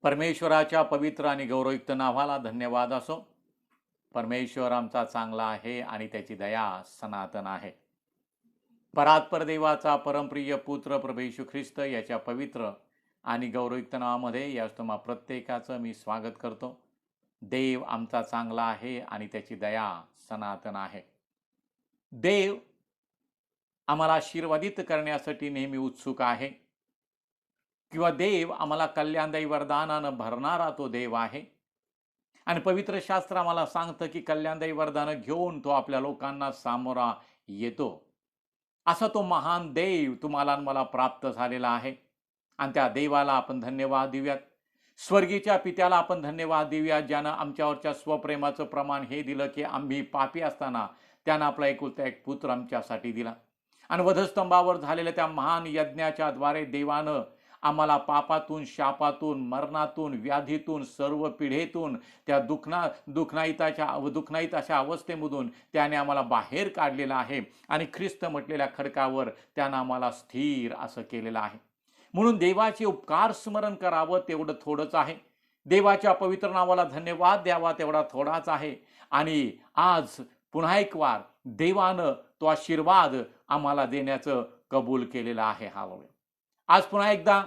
परमेश्वराच्या पवित्र आणि गौरवयुक्त नावाला धन्यवाद असो. परमेश्वर आमचा चांगला आहे आणि त्याची दया सनातन आहे. परात्पर देवाचा परमप्रिय पुत्र प्रभू येशू ख्रिस्त याच्या पवित्र आणि गौरवयुक्त नावामध्ये या तुम्हा प्रत्येकाचं मी स्वागत करतो. देव आमचा चांगला आहे आणि त्याची दया सनातन आहे. देव आम्हाला आशीर्वादित करण्यासाठी नेहमी उत्सुक आहे, किंवा देव आम्हाला कल्याणदायी वरदानानं भरणारा तो देव आहे. आणि पवित्र शास्त्र आम्हाला सांगतं की कल्याणदायी वरदानं घेऊन तो आपल्या लोकांना सामोरा येतो. असा तो महान देव तुम्हाला आणि मला प्राप्त झालेला आहे आणि त्या देवाला आपण धन्यवाद देऊयात. स्वर्गीच्या पित्याला आपण धन्यवाद देऊयात, ज्यानं आमच्यावरच्या स्वप्रेमाचं प्रमाण हे दिलं की आम्ही पापी असताना त्यानं आपला एकुलता एक पुत्र आमच्यासाठी दिला. आणि वधस्तंभावर झालेल्या त्या महान यज्ञाच्या द्वारे देवानं आम्हाला पापातून, शापातून, मरणातून, व्याधीतून, सर्व पिढेतून, त्या दुःखनाईत अशा अवस्थेमधून त्याने आम्हाला बाहेर काढलेलं आहे आणि ख्रिस्त म्हटलेल्या खडकावर त्यानं आम्हाला स्थिर असं केलेलं आहे. म्हणून देवाचे उपकार स्मरण करावं तेवढं थोडंच आहे. देवाच्या पवित्र नावाला धन्यवाद द्यावा तेवढा थोडाच आहे. आणि आज पुन्हा एक वार देवानं तो आशीर्वाद आम्हाला देण्याचं कबूल केलेलं आहे. हालेलुया. आज पुन्हा एकदा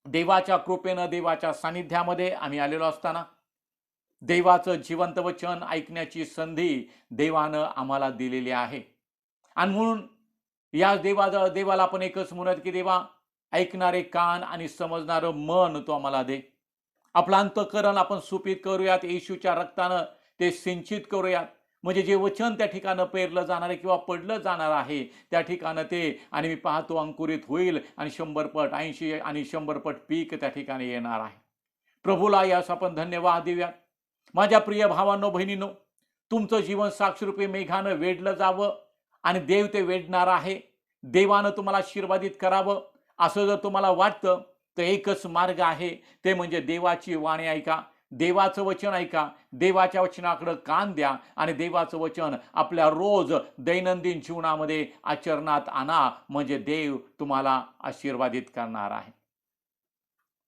देवाच्या कृपेनं, देवाच्या सानिध्यामध्ये आम्ही आलेलो असताना देवाचं जिवंत वचन ऐकण्याची संधी देवानं आम्हाला दिलेली आहे. आणि म्हणून या देवाला आपण एकच म्हणत की देवा, ऐकणारे कान आणि समजणारं मन तो आम्हाला दे. आपलं अंतःकरण आपण सुपीत करूयात, येशूच्या रक्तानं ते सिंचित करूयात. म्हणजे जे वचन त्या ठिकाणं पेरलं जाणार आहे किंवा पडलं जाणार आहे त्या ठिकाणं ते, आणि मी पाहतो अंकुरित होईल आणि 100 पट, 80 आणि 100 पट पीक त्या ठिकाणी येणार आहे. प्रभूला यास आपण धन्यवाद देऊयात. माझ्या प्रिय भावांनो, बहिणींनो, तुमचं जीवन साक्षरूपी मेघानं वेढलं जावं आणि देव ते वेढणार आहे. देवानं तुम्हाला आशीर्वादित करावं असं जर तुम्हाला वाटतं तर एकच मार्ग आहे, ते म्हणजे देवाची वाणी ऐका, देवाचं वचन ऐका, देवाच्या वचनाकडे कान द्या आणि देवाचं वचन आपल्या रोज दैनंदिन जीवनामध्ये आचरणात आणा. म्हणजे देव तुम्हाला आशीर्वादित करणार आहे.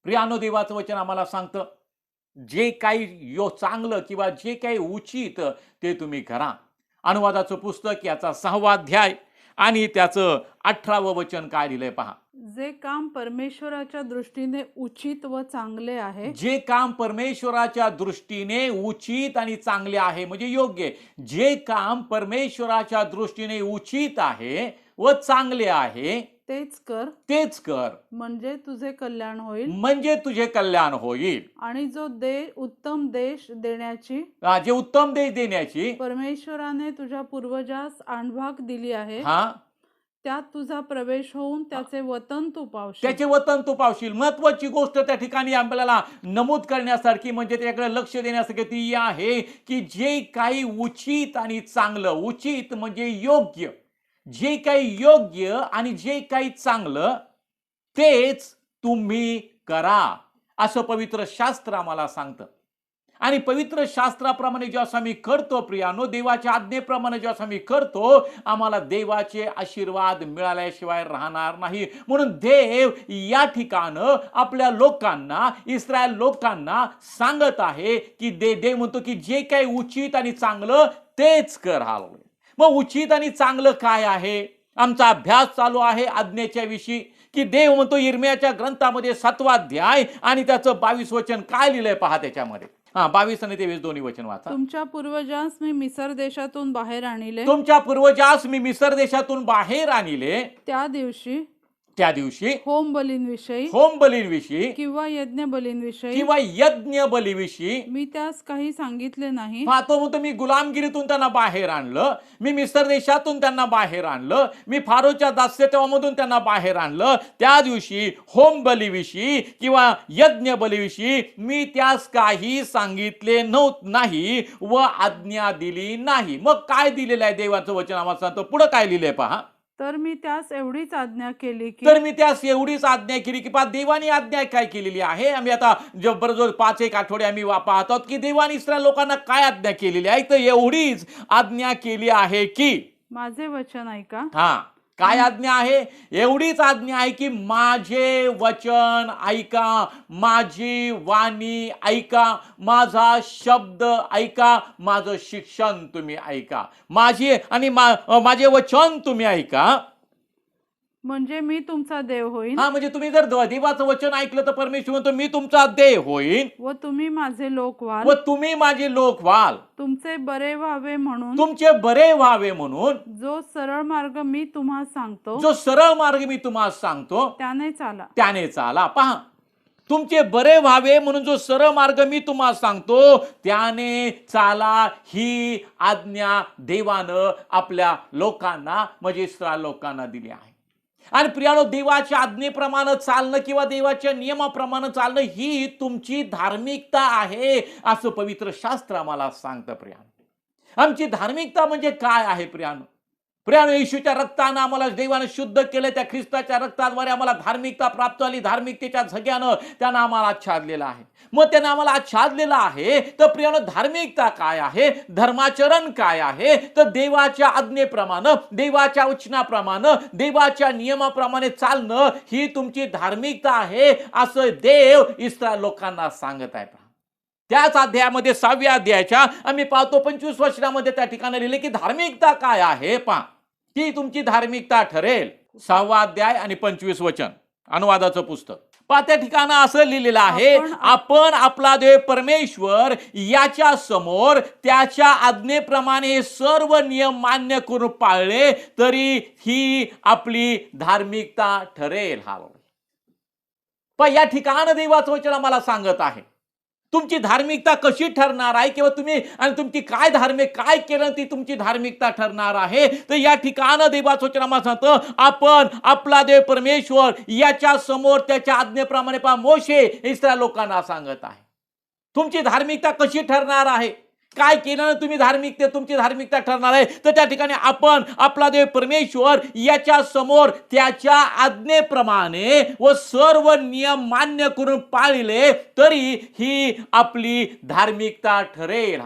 प्रियानो, देवाचं वचन आम्हाला सांगतं जे काही चांगलं किंवा जे काही उचित ते तुम्ही करा. अनुवादाचं पुस्तक याचा 6वा अध्याय आणि त्याचं 18वं वचन काय दिलंय पहा. जे काम परमेश्वराच्या दृष्टीने उचित व चांगले आहे, जे काम परमेश्वराच्या दृष्टीने उचित आणि चांगले आहे म्हणजे योग्य, जे काम परमेश्वराच्या दृष्टीने उचित आहे व चांगले आहे तेच कर, तेच कर, म्हणजे तुझे कल्याण होईल. म्हणजे तुझे कल्याण होईल. आणि जो उत्तम देश देण्याची जे उत्तम देश देण्याची परमेश्वराने तुझ्या पूर्वजास आणभाग दिली आहे, त्यात तुझा प्रवेश होऊन त्याचे वतन तू पावशील. त्याचे वतन तू पावशील. महत्वाची गोष्ट त्या ठिकाणी आपल्याला नमूद करण्यासारखी म्हणजे त्याकडे लक्ष देण्यासारखी ती आहे की जे काही उचित आणि चांगलं, उचित म्हणजे योग्य, जे काही योग्य आणि जे काही चांगलं तेच तुम्ही करा असं पवित्र शास्त्र आम्हाला सांगतं. आणि पवित्र शास्त्राप्रमाणे जेव्हा आम्ही करतो प्रियानो, देवाच्या आज्ञेप्रमाणे जेव्हा आम्ही करतो, आम्हाला देवाचे आशीर्वाद मिळाल्याशिवाय राहणार नाही. म्हणून देव या ठिकाणं आपल्या लोकांना, इस्रायल लोकांना सांगत आहे की देव म्हणतो की जे काही उचित आणि चांगलं तेच कर. हालेलुया. मग उचित आणि चांगलं काय आहे? आमचा अभ्यास चालू आहे आज्ञेच्या विषयी, की देव म्हणतो यिर्मयाच्या ग्रंथामध्ये 7वा अध्याय आणि त्याचं 22 वचन काय लिहिलंय पहा त्याच्यामध्ये. 22 आणि 23 दोन्ही वचन वाचा. तुमच्या पूर्वजांस मी मिस्र देशातून बाहेर आणले, तुमच्या पूर्वजास मी मिस्र देशातून बाहेर आणले, त्या दिवशी होम बलींविषयी किंवा यज्ञ बलींविषयी मी त्यास काही सांगितले नाही. पाहतो म्हणतो मी गुलामगिरीतून त्यांना बाहेर आणलं, मी मिस्र देशातून त्यांना बाहेर आणलं, मी फारोच्या दास्यत्वामधून त्यांना बाहेर आणलं. त्या दिवशी होम बलीविषयी किंवा यज्ञ बलीविषयी मी त्यास काही सांगितले नाही व आज्ञा दिली नाही. मग काय दिलेलं आहे देवाचं वचन आम्हाला सांगतो. पुढे काय लिहिलंय पहा. तर मी त्यास एवढीच आज्ञा केली की पहा देवानी आज्ञा काय केलेली आहे. आम्ही आता जबरदस्त 5-1 आठवडे आम्ही पाहतो की देवानी इस्रायल लोकांना काय आज्ञा केलेली आहे. तर एवढीच आज्ञा केली आहे की माझे वचन ऐका, काय आज्ञा आहे? एवढीच आज्ञा आहे की माझे वचन ऐका, माझी वाणी ऐका, माझा शब्द ऐका, माझं शिक्षण तुम्ही ऐका, माझे वचन तुम्ही ऐका, म्हणजे मी तुमचा देव होईन. म्हणजे तुम्ही जर देवाचं वचन ऐकलं तर परमेश्वर म्हणतो मी तुमचा देव होईन व तुम्ही माझे लोक व्हाल. व तुम्ही माझे लोक व्हाल. तुमचे बरे व्हावे म्हणून, तुमचे बरे व्हावे म्हणून जो सरळ मार्ग मी तुम्हाला सांगतो, जो सरळ मार्ग मी तुम्हाला सांगतो त्याने चाला. त्याने चाला. पहा, तुमचे बरे व्हावे म्हणून जो सरळ मार्ग मी तुम्हाला सांगतो त्याने चाला, ही आज्ञा देवानं आपल्या लोकांना म्हणजे इस्रायल लोकांना दिली आहे. आणि प्रियानो, देवाच्या आज्ञेप्रमाणे चालणं किंवा देवाच्या नियमाप्रमाणे चालणं ही तुमची धार्मिकता आहे असं पवित्र शास्त्र आम्हाला सांगतं. प्रियानो, आमची धार्मिकता म्हणजे काय आहे? प्रियानो, येशूच्या रक्तानं आम्हाला देवानं शुद्ध केलं. त्या ख्रिस्ताच्या रक्ताद्वारे आम्हाला धार्मिकता प्राप्त झाली. धार्मिकतेच्या झग्यानं त्यानं आम्हाला आच्छादलेलं आहे. मग त्यानं आम्हाला आच्छादलेलं आहे तर प्रियानो, धार्मिकता काय आहे? धर्माचरण काय आहे? तर देवाच्या आज्ञेप्रमाणे, देवाच्या वचनाप्रमाणे, देवाच्या नियमाप्रमाणे चालणं ही तुमची धार्मिकता आहे असं देव इस्रायल लोकांना सांगत आहे. त्याच अध्यायामध्ये 6व्या अध्यायाच्या आम्ही पाहतो 25 वचनामध्ये त्या ठिकाणी लिहिले की धार्मिकता काय आहे. पहा, ती तुमची धार्मिकता ठरेल. 6वा अध्याय आणि 25 वचन, अनुवादाचं पुस्तक. पहा, त्या ठिकाणी असं लिहिलेलं आहे, आपण आपला देव परमेश्वर याच्या समोर त्याच्या आज्ञेप्रमाणे सर्व नियम मान्य करून पाळले तरी ही आपली धार्मिकता ठरेल. पण या ठिकाणी देवाचं वचन आम्हाला सांगत आहे तुमची धार्मिकता कशी ठरणार आहे किंवा तुम्ही आणि तुमची काय केलं ती तुमची धार्मिकता ठरणार आहे. तर या ठिकाणी देवाचं वचन आम्हाला सांगतं, आपण आपला देव परमेश्वर याच्या समोर त्याच्या आज्ञेप्रमाणे. पहा, मोशे इस्रायल लोकांना सांगत आहे तुमची धार्मिकता कशी ठरणार आहे, काय केल्यानं तुमची धार्मिकता ठरणार आहे. तर त्या ठिकाणी आपण आपला देव परमेश्वर याच्या समोर त्याच्या आज्ञेप्रमाणे व सर्व नियम मान्य करून पाळले तरी ही आपली धार्मिकता ठरेल.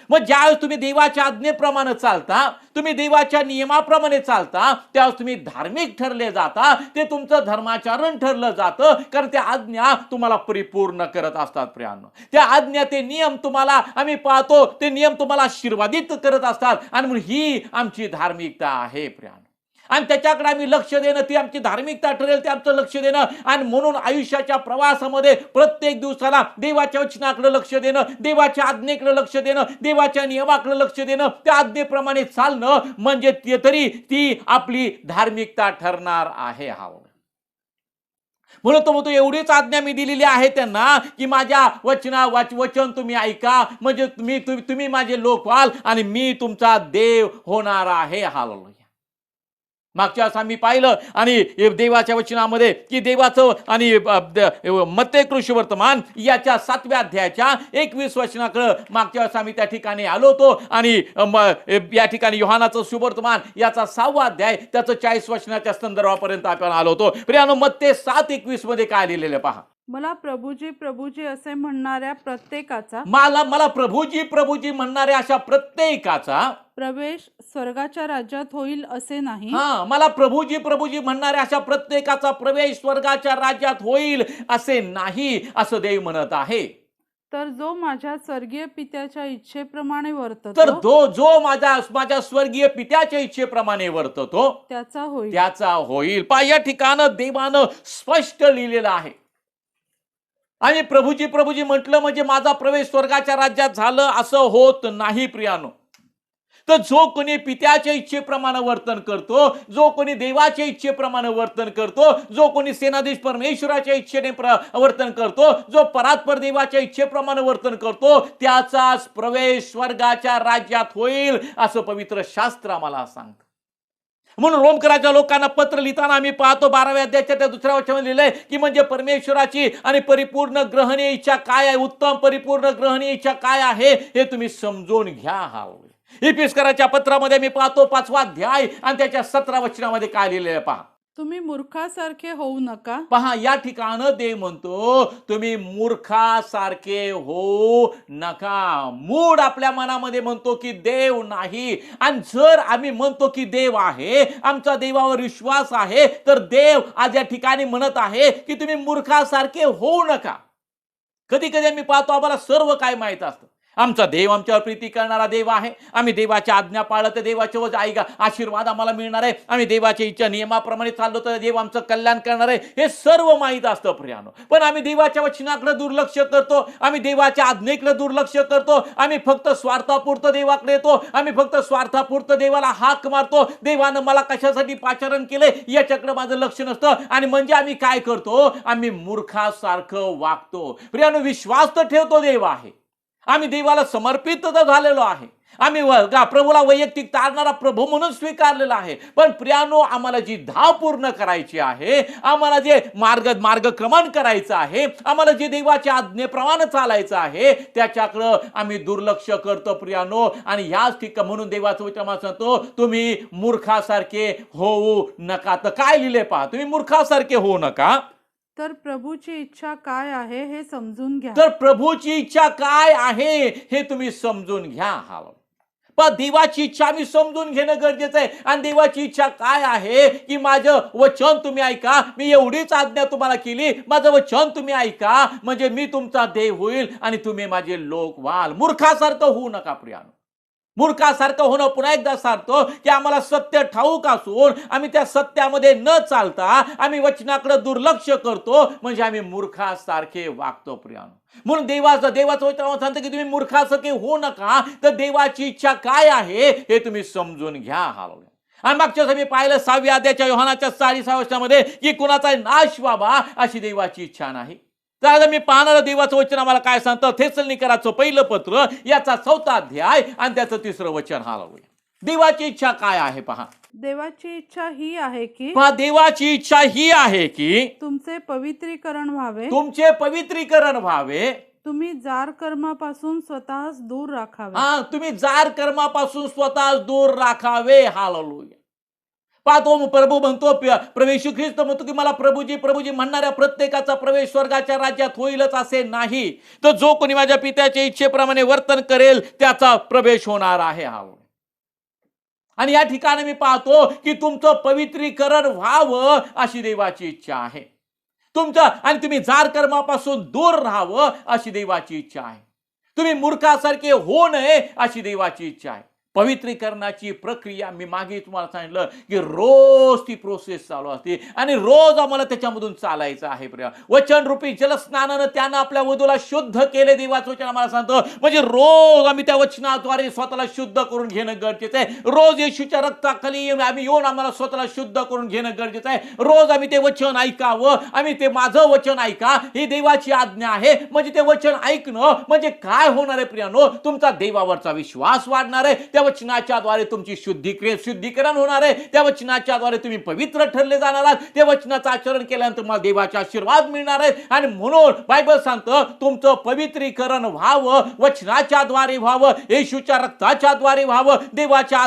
मग ज्यावेळेस तुम्ही देवाच्या आज्ञेप्रमाणे चालता, तुम्ही देवाच्या नियमाप्रमाणे चालता, त्यावेळेस तुम्ही धार्मिक ठरले जाता. ते तुमचं धर्माचरण ठरलं जातं, कारण त्या आज्ञा तुम्हाला परिपूर्ण करत असतात. प्रियांनो, त्या आज्ञा, ते नियम तुम्हाला, आम्ही पाहतो ते नियम तुम्हाला आशीर्वादित करत असतात. आणि म्हणून ही आमची धार्मिकता आहे. प्रियांनो, आणि त्याच्याकडे आम्ही लक्ष देणं, ती आमची धार्मिकता ठरेल, ते आमचं लक्ष देणं. आणि म्हणून आयुष्याच्या प्रवासामध्ये प्रत्येक दिवसाला देवाच्या वचनाकडे लक्ष देणं, देवाच्या आज्ञेकडे लक्ष देणं, देवाच्या नियमाकडे लक्ष देणं, त्या आज्ञेप्रमाणे चालणं म्हणजे ती आपली धार्मिकता ठरणार आहे. म्हणून तो म्हणतो, एवढीच आज्ञा मी दिलेली आहे त्यांना की माझ्या वचन तुम्ही ऐका, म्हणजे तुम्ही माझे लोक व्हाल आणि मी तुमचा देव होणार आहे. हालेलुया. मागच्या वेळेस आम्ही पाहिलं आणि देवाच्या वचनामध्ये की देवाचं आणि मत्ते कृषी वर्तमान याच्या 7व्या अध्यायाच्या 21 वचनाकडे मागच्या वेळेस आम्ही त्या ठिकाणी आलो होतो. आणि या ठिकाणी योहानाचं सुवर्तमान याचा 6वा अध्याय त्याचं 40 वचनाच्या संदर्भापर्यंत आपण आलो होतो. प्रियानो, मत्ते 7:21 मध्ये काय लिहिलेलं पहा. मला प्रभुजी प्रभुजी असे म्हणणाऱ्या प्रत्येकाचा, मला प्रभुजी प्रभुजी म्हणणाऱ्या अशा प्रत्येकाचा प्रवेश स्वर्गाच्या राज्यात होईल असे नाही. मला प्रभुजी प्रभुजी म्हणणाऱ्या अशा प्रत्येकाचा प्रवेश स्वर्गाच्या राज्यात होईल असे नाही असं देव म्हणत आहे. तर जो माझ्या स्वर्गीय पित्याच्या इच्छेप्रमाणे वर्ततो, तर जो माझ्या स्वर्गीय पित्याच्या इच्छेप्रमाणे वर्ततो त्याचा होईल. पहा, या ठिकाणी देवानं स्पष्ट लिहिलेलं आहे. आणि प्रभुजी प्रभुजी म्हटलं म्हणजे माझा प्रवेश स्वर्गाच्या राज्यात झालं असं होत नाही. प्रियानो, तर जो कोणी पित्याच्या इच्छेप्रमाणे वर्तन करतो, जो कोणी देवाच्या इच्छेप्रमाणे वर्तन करतो, जो कोणी सेनाधीश परमेश्वराच्या इच्छेने वर्तन करतो, जो परात्पर देवाच्या इच्छेप्रमाणे वर्तन करतो, त्याचाच प्रवेश स्वर्गाच्या राज्यात होईल असं पवित्र शास्त्र आम्हाला सांगतं. म्हणून रोमकराच्या लोकांना पत्र लिहिताना आम्ही पाहतो 12व्या अध्यायाच्या त्या 2ऱ्या वचनामध्ये लिहिलंय की म्हणजे परमेश्वराची आणि परिपूर्ण ग्रहणीय इच्छा काय आहे, उत्तम परिपूर्ण ग्रहणीय इच्छा काय आहे हे तुम्ही समजून घ्या. इफिसकराच्या पत्रामध्ये मी पाहतो 5वा अध्याय आणि त्याच्या 17 वचनामध्ये काय लिहिलेलं पहा. तुम्ही मूर्खासारखे होऊ नका. पहा, या ठिकाणं देव म्हणतो तुम्ही मूर्खासारखे होऊ नका. मूड आपल्या मनामध्ये म्हणतो की देव नाही, आणि जर आम्ही म्हणतो की देव आहे, आमचा देवावर विश्वास आहे, तर देव आज या ठिकाणी म्हणत आहे की तुम्ही मूर्खासारखे होऊ नका. कधी कधी आम्ही पाहतो आम्हाला सर्व काय माहित असतं. आमचा देव आमच्यावर प्रीती करणारा देव आहे, आम्ही देवाच्या आज्ञा पाळलं तर देवाचे ऐका आशीर्वाद आम्हाला मिळणार आहे, आम्ही देवाच्या इच्छा नियमाप्रमाणे चाललो तर देव आमचं कल्याण करणार आहे, हे सर्व माहीत असतं प्रियानो. पण आम्ही देवाच्या वचनाकडे दुर्लक्ष करतो, आम्ही देवाच्या आज्ञेकडे दुर्लक्ष करतो, आम्ही फक्त स्वार्थापुरतं देवाकडे येतो, आम्ही फक्त स्वार्थापुरतं देवाला हाक मारतो. देवानं मला कशासाठी पाचारण केले याच्याकडे माझं लक्ष नसतं, आणि म्हणजे आम्ही काय करतो, आम्ही मूर्खासारखं वागतो. प्रियानो, विश्वास तर ठेवतो देव आहे, आम्ही देवाला समर्पित तर झालेलो आहे, आम्ही प्रभूला वैयक्तिक तारणारा प्रभू म्हणून स्वीकारलेला आहे. पण प्रियानो, आम्हाला जी धाव पूर्ण करायची आहे, आम्हाला जे मार्गक्रमण करायचं आहे, आम्हाला जे देवाच्या आज्ञेप्रमाणे चालायचं आहे, त्याच्याकडं आम्ही दुर्लक्ष करतो प्रियानो. आणि ह्याच ठिकाणी म्हणून देवाचं वचन सांगतो तुम्ही मूर्खासारखे होऊ नका. तर काय लिहिले पहा, तुम्ही मूर्खासारखे होऊ नका, तर प्रभूची इच्छा काय आहे हे समजून घ्या. तर प्रभूची इच्छा काय आहे हे तुम्ही समजून घ्या. पण देवाची इच्छा मी समजून घेणं गरजेचं आहे. आणि देवाची इच्छा काय आहे की माझं वचन तुम्ही ऐका, मी एवढीच आज्ञा तुम्हाला केली, माझं वचन तुम्ही ऐका, म्हणजे मी तुमचा देव होईल आणि तुम्ही माझे लोक व्हाल. मूर्खासारखं होऊ नका प्रियानो. मूर्खासारखं होणं पुन्हा एकदा सांगतो की आम्हाला सत्य ठाऊक असून आम्ही त्या सत्यामध्ये न चालता आम्ही वचनाकडे दुर्लक्ष करतो, म्हणजे आम्ही मूर्खासारखे वागतो प्रियानो. म्हणून देवाचं वचन सांगतं की तुम्ही मूर्खासारखे होऊ नका, तर देवाची इच्छा काय आहे हे तुम्ही समजून घ्या. आणि मागच्या मी पाहिलं 6व्या अध्यायाच्या योहानाच्या 40व्या वचनामध्ये की कुणाचा नाश व्हावा अशी देवाची इच्छा नाही. तर आता मी पाहणारं देवाचं वचन आम्हाला काय सांगतं, थेसलोनिकराचं पहिलं पत्र याचा 4था अध्याय आणि त्याचं 3रं वचन. देवाची इच्छा काय आहे पहा. देवाची इच्छा ही आहे की देवाची इच्छा ही आहे की तुमचे पवित्रीकरण व्हावे, तुमचे पवित्रीकरण व्हावे, तुम्ही जार कर्मापासून स्वतःच दूर राखावे. तुम्ही जार कर्मापासून स्वतःच दूर राखावे. हालेलुया. पाहतो प्रभू म्हणतो, प्रभू येशू ख्रिस्त म्हणतो की मला प्रभूजी प्रभूजी म्हणणाऱ्या प्रत्येकाचा प्रवेश स्वर्गाच्या राज्यात होईलच असे नाही, तर जो कोणी माझ्या पित्याच्या इच्छेप्रमाणे वर्तन करेल त्याचा प्रवेश होणार आहे. आणि या ठिकाणी मी पाहतो की तुमचं पवित्रीकरण व्हावं अशी देवाची इच्छा आहे तुमचं, आणि तुम्ही जार कर्मापासून दूर राहावं अशी देवाची इच्छा आहे. तुम्ही मूर्खासारखे होऊ नये अशी देवाची इच्छा आहे. पवित्रीकरणाची प्रक्रिया मी मागे तुम्हाला सांगितलं की रोज ती प्रोसेस चालू असते, आणि रोज आम्हाला त्याच्यामधून चालायचं आहे. वचन रूपी जलस्नानानं त्यानं आपल्या वधूला शुद्ध केले. देवाचं वचन आम्हाला सांगतं, म्हणजे रोज आम्ही त्या वचनाद्वारे स्वतःला शुद्ध करून घेणं गरजेचं आहे. रोज येशूच्या रक्ताखाली आम्ही येऊन आम्हाला स्वतःला शुद्ध करून घेणं गरजेचं आहे. रोज आम्ही ते वचन ऐकावं, आम्ही ते माझं वचन ऐका ही देवाची आज्ञा आहे. म्हणजे ते वचन ऐकणं म्हणजे काय होणार आहे प्रियानो, तुमचा देवावरचा विश्वास वाढणार आहे, त्या वचनाच्या द्वारे तुमची शुद्धीकरण होणार आहे, त्या वचनाच्या द्वारे तुम्ही पवित्र ठरले जाणार आहात, त्या वचनाचं आचरण केल्यानंतर तुम्हाला देवाचे आशीर्वाद मिळणार आहेत. आणि म्हणून बायबल सांगतं तुमचं पवित्रीकरण व्हावं, वचनाच्या द्वारे व्हावं, येशूच्या रक्ताच्या द्वारे व्हावं, देवाच्या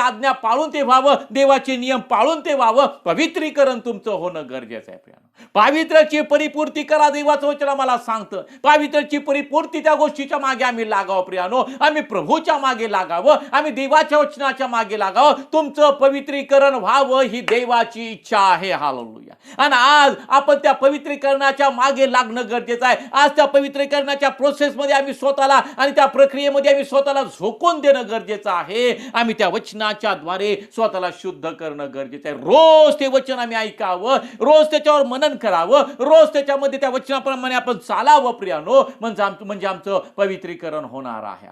आज्ञा पाळून ते व्हावं, देवाचे नियम पाळून ते व्हावं. पवित्रीकरण तुमचं होणं गरजेचं आहे. पावित्र्याची परिपूर्ती करा. देवाचं वचन आम्हाला सांगतं पावित्र्याची परिपूर्ती त्या गोष्टीच्या मागे आम्ही लागावं प्रियानो, आम्ही प्रभूच्या मागे लागावं, आम्ही देवाच्या वचनाच्या मागे लागावं. तुमचं पवित्रीकरण व्हावं ही देवाची इच्छा आहे. हालेलुया. आणि आज आपण त्या पवित्रीकरणाच्या मागे लागणं गरजेचं आहे. आज त्या पवित्रीकरणाच्या प्रोसेसमध्ये आम्ही स्वतःला आणि त्या प्रक्रियेमध्ये आम्ही स्वतःला झोकून देणं गरजेचं आहे. आम्ही त्या वचनाच्या द्वारे स्वतःला शुद्ध करणं गरजेचं आहे. रोज ते वचन आम्ही ऐकावं, रोज त्याच्यावर मनन करावं, रोज त्याच्यामध्ये त्या वचनाप्रमाणे आपण चालावं प्रियानो, म्हणजे आमचं पवित्रीकरण होणार आहे.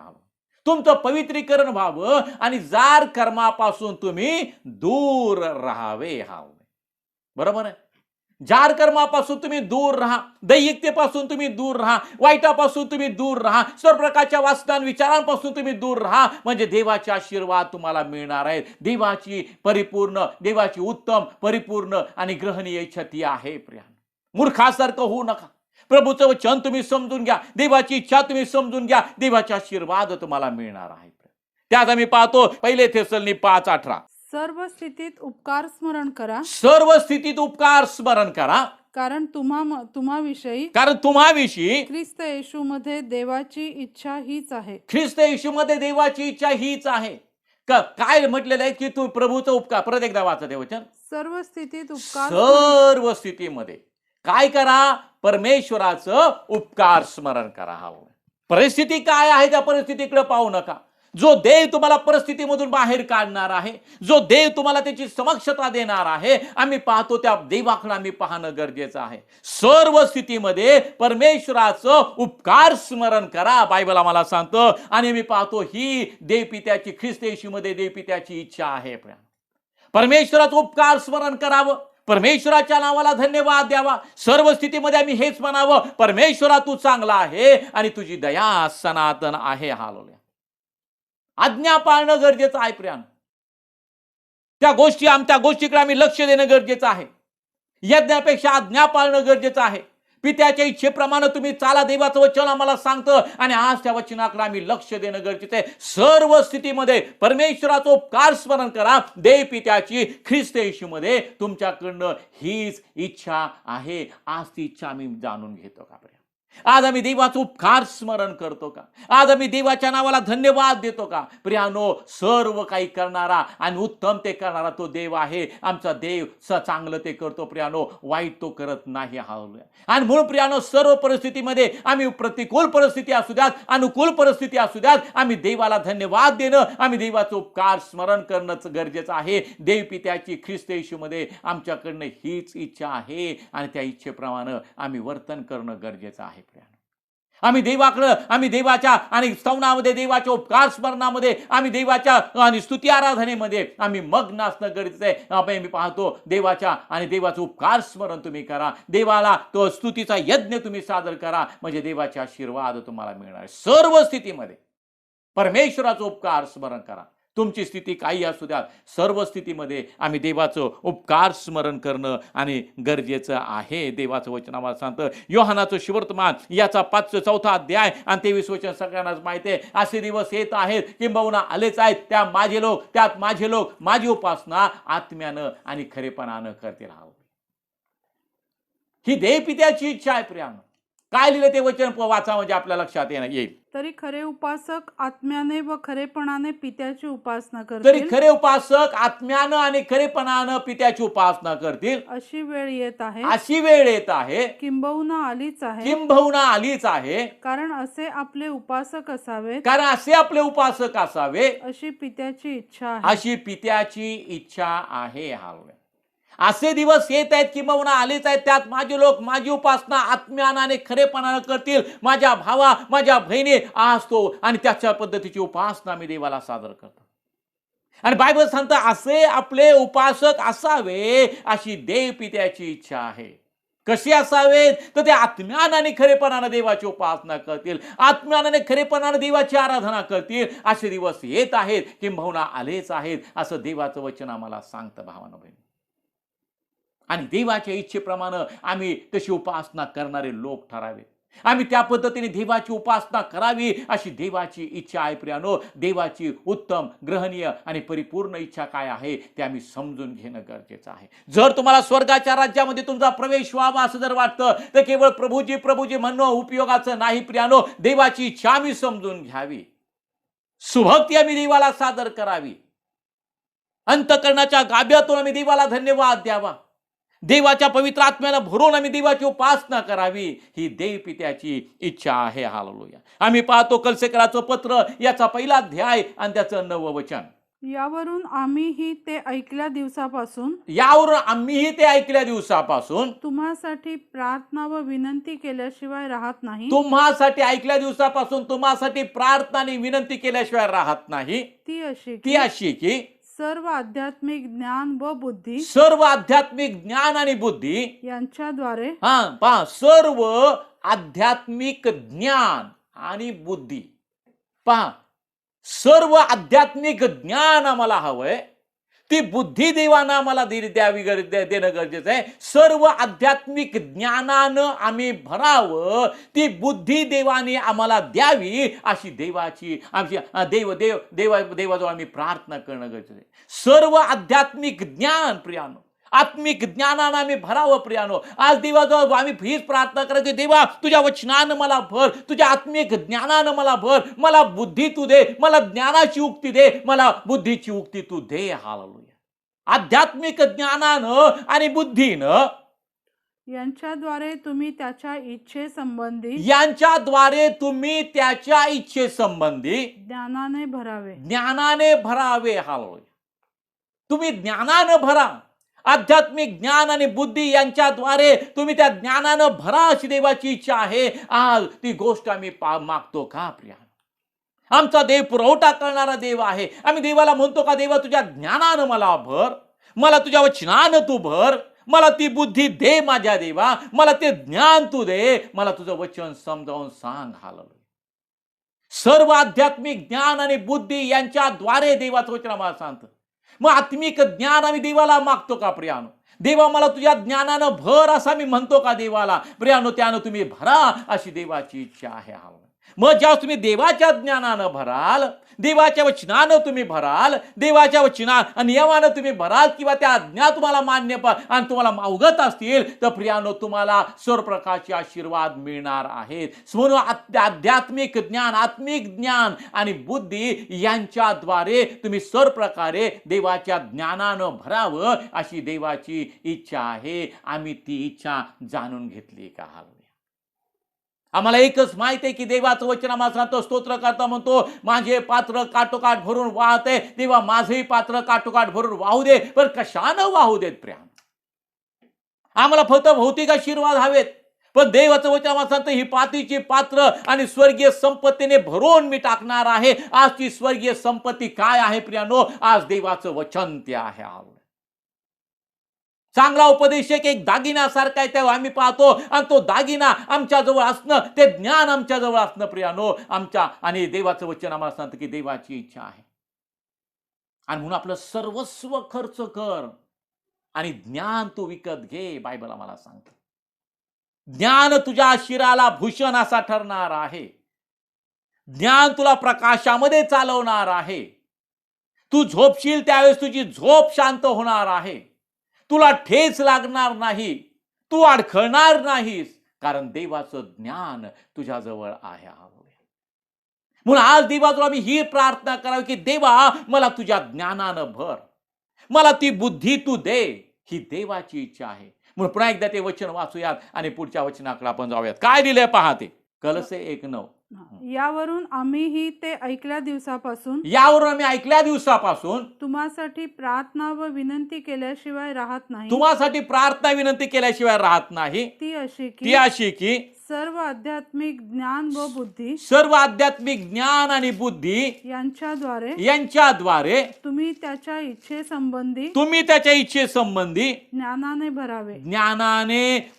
तुमचं पवित्रीकरण व्हावं आणि जार कर्मापासून तुम्ही दूर राहावे. बरोबर आहे. जार कर्मापासून तुम्ही दूर राहा, दैहिकतेपासून तुम्ही दूर राहा, वाईटापासून तुम्ही दूर राहा, सर्व प्रकारच्या वासना विचारांपासून तुम्ही दूर राहा, म्हणजे देवाचे आशीर्वाद तुम्हाला मिळणार आहेत. देवाची उत्तम परिपूर्ण आणि ग्रहणीय इच्छा ती आहे. प्रियानो, मूर्खासारखं होऊ नका. प्रभूचं वचन तुम्ही समजून घ्या, देवाची इच्छा तुम्ही समजून घ्या, देवाचे आशीर्वाद तुम्हाला मिळणार आहेत. त्यात आम्ही पाहतो 1 थेसलोनी 5:18, सर्व स्थितीत उपकार स्मरण करा, सर्व स्थितीत उपकार स्मरण करा, कारण तुम्हाविषयी ख्रिस्त येशूमध्ये देवाची इच्छा हीच आहे. ख्रिस्त येशूमध्ये देवाची इच्छा हीच आहे. काय म्हटलेलं आहे की तू प्रभूचा उपकार, परत एकदा वाचा ते वचन. सर्व स्थितीत उपकार सर्व स्थितीमध्ये काय करा? परमेश्वराचं उपकार स्मरण करा. परिस्थिती काय आहे त्या परिस्थितीकडे पाहू नका. जो देव तुम्हाला परिस्थितीमधून बाहेर काढणार आहे, जो देव तुम्हाला त्याची समक्षता देणार आहे, आम्ही पाहतो त्या देवाकडे आम्ही पाहणं गरजेचं आहे. सर्व स्थितीमध्ये परमेश्वराचं उपकार स्मरण करा, बायबल आम्हाला सांगतं. आणि मी पाहतो ही देवपित्याची, ख्रिस्त येशूमध्ये देवपित्याची इच्छा आहे. परमेश्वराचं उपकार स्मरण करावं, परमेश्वराच्या नावाला धन्यवाद द्यावा. सर्व स्थितीमध्ये आम्ही हेच म्हणावं, परमेश्वरा तू चांगला आहे आणि तुझी दया सनातन आहे. हालेलुया. आज्ञा पाळणं गरजेचं आहे प्रियानो. त्या गोष्टीकडे आम्ही लक्ष देणं गरजेचं आहे. यज्ञापेक्षा आज्ञा पाळणं गरजेचं आहे. पित्याच्या इच्छेप्रमाणे तुम्ही चाला, देवाचं वचन आम्हाला सांगतं आणि आज त्या वचनाकडे आम्ही लक्ष देणं गरजेचं आहे. सर्व स्थितीमध्ये परमेश्वराचं उपकार स्मरण करा. देव पित्याची ख्रिस्त येशूमध्ये तुमच्याकडनं हीच इच्छा आहे. आज ती इच्छा आम्ही जाणून घेतो का? आज आम्ही देवाचं उपकार स्मरण करतो का? आज आम्ही देवाच्या नावाला धन्यवाद देतो का? प्रियानो, सर्व काही करणारा आणि उत्तम ते करणारा तो देव आहे. आमचा देव चांगलं ते करतो प्रियानो, वाईट तो करत नाही. आणि म्हणून प्रियानो, सर्व परिस्थितीमध्ये आम्ही, प्रतिकूल परिस्थिती असू द्यात, अनुकूल परिस्थिती असू द्यात, आम्ही देवाला धन्यवाद देणं, आम्ही देवाचं उपकार स्मरण करणं गरजेचं आहे. देव पित्याची ख्रिस्त येशूमध्ये आमच्याकडनं हीच इच्छा आहे आणि त्या इच्छेप्रमाणे आम्ही वर्तन करणं गरजेचं आहे. आम्ही देवाकडं, आम्ही देवाच्या आणि स्तवनामध्ये, देवाच्या उपकार स्मरणामध्ये, आम्ही देवाच्या आणि स्तुती आराधनेमध्ये आम्ही मग्न असणं गरजेचं आहे. आम्ही पाहतो देवाच्या आणि देवाचं उपकार स्मरण तुम्ही करा, देवाला तो स्तुतीचा यज्ञ तुम्ही सादर करा, म्हणजे देवाचे आशीर्वाद तुम्हाला मिळणार. सर्व स्थितीमध्ये परमेश्वराचं उपकार स्मरण करा. तुमची स्थिती काही असू द्या, सर्व स्थितीमध्ये आम्ही देवाचं उपकार स्मरण करणं आणि गरजेचं आहे. देवाचं वचन आम्हाला सांगतं, योहानाचं सुवर्तमान याचा 4 अध्याय आणि 23 वचन सगळ्यांनाच माहिती आहे. असे दिवस येत आहेत, किंबहुना आलेच आहेत, त्यात माझे लोक माझी उपासना आत्म्यानं आणि खरेपणानं करतील. ही देवपित्याची इच्छा आहे. प्रियानो, काय लिहिलं ते वचन वाचा, म्हणजे आपल्या लक्षात येईल. तरी खरे उपासक आत्म्याने व खरेपणाने पित्याची उपासना करतील. तरी खरे उपासक आत्म्यानं आणि खरेपणानं पित्याची उपासना करतील. अशी वेळ येत आहे, किंबहुना आलीच आहे, कारण असे आपले उपासक असावे, अशी पित्याची इच्छा आहे. असे दिवस येत आहेत, किंबहुना आलेच आहेत, त्यात माझे लोक माझी उपासना आत्म्यानं आणि खरेपणानं करतील. माझ्या भावा, माझ्या बहिणी, आज तो आणि त्याच्या पद्धतीची उपासना मी देवाला सादर करतो. आणि बायबल सांगतं असे आपले उपासक असावे, अशी देव पित्याची इच्छा आहे. कशी असावेत? तर ते आत्म्यानं आणि खरेपणानं देवाची उपासना करतील, आत्म्यानं आणि खरेपणानं देवाची आराधना करतील. असे दिवस येत आहेत, किंबहुना आलेच आहेत, असं देवाचं वचन आम्हाला सांगतं. भावांनो, बहिणी, आणि देवाच्या इच्छेप्रमाणे आम्ही तशी उपासना करणारे लोक ठरावे. आम्ही त्या पद्धतीने देवाची उपासना करावी, अशी देवाची इच्छा आहे. प्रियानो, देवाची उत्तम, ग्रहणीय आणि परिपूर्ण इच्छा काय आहे ते आम्ही समजून घेणं गरजेचं आहे. जर तुम्हाला स्वर्गाच्या राज्यामध्ये तुमचा प्रवेश व्हावा असं जर वाटतं, तर केवळ प्रभूजी म्हणणं उपयोगाचं नाही. प्रियानो, देवाची इच्छा आम्ही समजून घ्यावी, सुभक्ती आम्ही देवाला सादर करावी, अंतःकरणाच्या गाभ्यातून आम्ही देवाला धन्यवाद द्यावा, देवाच्या पवित्र आत्म्याला भरून आम्ही देवाची उपासना करावी. ही देव पित्याची इच्छा आहे. हालेलुया. आम्ही पाहतो कलसेकराचं पत्र याचा 1 अध्याय आणि त्याचं 9 वचन. यावरून आम्हीही ते ऐकल्या दिवसापासून तुम्हासाठी प्रार्थना व विनंती केल्याशिवाय राहत नाही. तुम्हासाठी प्रार्थना आणि विनंती केल्याशिवाय राहत नाही. ती अशी की सर्व आध्यात्मिक ज्ञान आणि बुद्धी यांच्याद्वारे, सर्व आध्यात्मिक ज्ञान आणि बुद्धी. सर्व आध्यात्मिक ज्ञान आम्हाला हवंय, ती बुद्धी देवानं आम्हाला द्यावी देणं गरजेचं आहे. सर्व आध्यात्मिक ज्ञानानं आम्ही भरावं, ती बुद्धी देवाने आम्हाला द्यावी, अशी देवाची आमची देवाजवळ आम्ही प्रार्थना करणं गरजेचं आहे. सर्व आध्यात्मिक ज्ञान प्रियानो, आत्मिक ज्ञानानं आम्ही भरावं प्रियानो. आज देवाजवळ आम्ही हीच प्रार्थना करायची, देवा तुझ्या वचनानं मला भर, तुझ्या आत्मिक ज्ञानानं मला भर, मला बुद्धी तू दे, मला ज्ञानाची उक्ती दे, मला बुद्धीची उक्ती तू दे. हालेलुया. आध्यात्मिक ज्ञानानं आणि बुद्धीनं यांच्याद्वारे तुम्ही त्याच्या इच्छेसंबंधी ज्ञानाने भरावे. हालेलुया. तुम्ही ज्ञानानं भरा. आध्यात्मिक ज्ञान आणि बुद्धी यांच्याद्वारे तुम्ही त्या ज्ञानानं भरा, अशी देवाची इच्छा आहे. आज ती गोष्ट आम्ही मागतो का प्रिया? आमचा देव पुरवठा करणारा देव आहे. आम्ही देवाला म्हणतो का, देवा तुझ्या ज्ञानानं मला भर, मला तुझ्या वचनानं तू भर, मला ती बुद्धी दे माझ्या देवा, मला ते ज्ञान तू दे, मला तुझं वचन समजावून सांग. हालेलुया. सर्व आध्यात्मिक ज्ञान आणि बुद्धी यांच्याद्वारे देवाचं वचन आम्हाला सांगतं. मग आत्मिक ज्ञान आम्ही देवाला मागतो का प्रियानो? देवा मला तुझ्या ज्ञानानं भर, असं मी म्हणतो का देवाला? प्रियानो, त्यानं तुम्ही भरा, अशी देवाची इच्छा आहे. मग जेव्हा तुम्ही देवाच्या ज्ञानानं भराल, देवाच्या वचनानं तुम्ही भराल, देवाच्या वचना नियमानं तुम्ही भराल, किंवा त्या आज्ञा तुम्हाला मान्य आणि तुम्हाला अवगत असतील, तर प्रियानो तुम्हाला सर्व प्रकारचे आशीर्वाद मिळणार आहेत. म्हणून आध्यात्मिक ज्ञान, आत्मिक ज्ञान आणि बुद्धी यांच्याद्वारे तुम्ही सर्व प्रकारे देवाच्या ज्ञानानं भरावं, अशी देवाची इच्छा आहे. आम्ही ती इच्छा जाणून घेतली का? आम्हाला एकच माहित आहे की देवाचं वचन आम्हाला सांगतो, स्तोत्र करता म्हणतो, माझे पात्र काठोकाठ भरून वाहते, देवा माझेही पात्र काठोकाठ भरून वाहू दे. पण कशानं वाहू देत प्रिया? आम्हाला फक्त भौतिक आशीर्वाद हवेत, पण देवाचं वचन आम्हाला सांगतं, ही पातीची पात्र आणि स्वर्गीय संपत्तीने भरून मी टाकणार आहे. आज ती स्वर्गीय संपत्ती काय आहे प्रियानो? आज देवाचं वचन ते आहे. चांगला उपदेशक एक दागिन्यासारखा आहे, तेव्हा आम्ही पाहतो, आणि तो दागिना आमच्या जवळ असणं, ते ज्ञान आमच्या जवळ असणं प्रियानो, आमच्या आणि देवाचं वचन आम्हाला सांगतं की देवाची इच्छा आहे. आणि म्हणून आपलं सर्वस्व खर्च कर आणि ज्ञान तू विकत घे. बायबल आम्हाला सांगतं, ज्ञान तुझ्या शिराला भूषण असा ठरणार आहे. ज्ञान तुला प्रकाशामध्ये चालवणार आहे. तू झोपशील त्यावेळेस तुझी झोप शांत होणार आहे. तुला ठेच लागणार नाही, तू अडखळणार नाहीस, कारण देवाचं ज्ञान तुझ्याजवळ आहे. म्हणून आज देवाजवळ आम्ही ही प्रार्थना करावी की देवा मला तुझ्या ज्ञानानं भर, मला ती बुद्धी तू दे. ही देवाची इच्छा आहे. म्हणून पुन्हा एकदा ते वचन वाचूयात आणि पुढच्या वचनाकडे आपण जाऊयात. काय दिलंय पहा ते, कलसे 1:9. यावरून आम्ही ऐकल्या दिवसापासून तुम्हासाठी प्रार्थना व विनंती केल्याशिवाय राहत नाही. ती अशी की सर्व आध्यात्मिक ज्ञान आणि बुद्धी यांच्याद्वारे तुम्ही त्याच्या इच्छेसंबंधी ज्ञानाने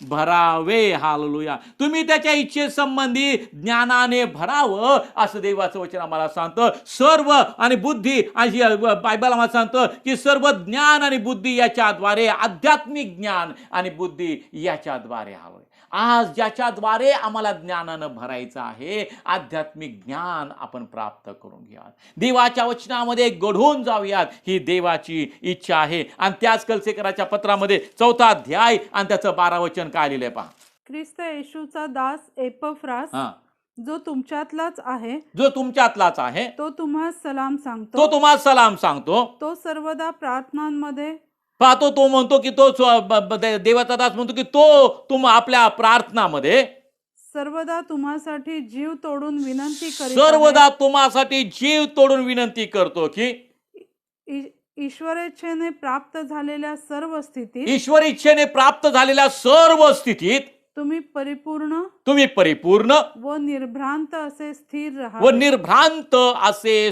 भरावे. हालेलुया. तुम्ही त्याच्या इच्छेसंबंधी ज्ञानाने भरावं, असं देवाचं वचन आम्हाला सांगतं. सर्व आणि बुद्धी, बायबल आम्हाला सांगतं की सर्व ज्ञान आणि बुद्धी याच्याद्वारे, आध्यात्मिक ज्ञान आणि बुद्धी याच्याद्वारे हवं. आज ज्याच्याद्वारे आम्हाला ज्ञानानं भरायचं आहे, आध्यात्मिक ज्ञान आपण प्राप्त करून घ्या, देवाच्या वचनामध्ये घडून जाऊयात, ही देवाची इच्छा आहे. आणि त्याच कलसेकराच्या पत्रामध्ये 4 अध्याय आणि त्याचं 12 वचन काय लिहिलंय पहा. ख्रिस्त येशूचा दास एपफ्रास, जो तुमच्यातलाच आहे, तो तुम्हाला सलाम सांगतो. तो सर्वदा प्रार्थनांमध्ये पाहतो, तो म्हणतो की तो देवाचा दास म्हणतो की तो आपल्या प्रार्थनामध्ये सर्वदा तुम्हासाठी जीव तोडून विनंती करतो की ईश्वर इच्छेने प्राप्त झालेल्या सर्व स्थितीत तुम्ही परिपूर्ण व निर्भ्रांत असे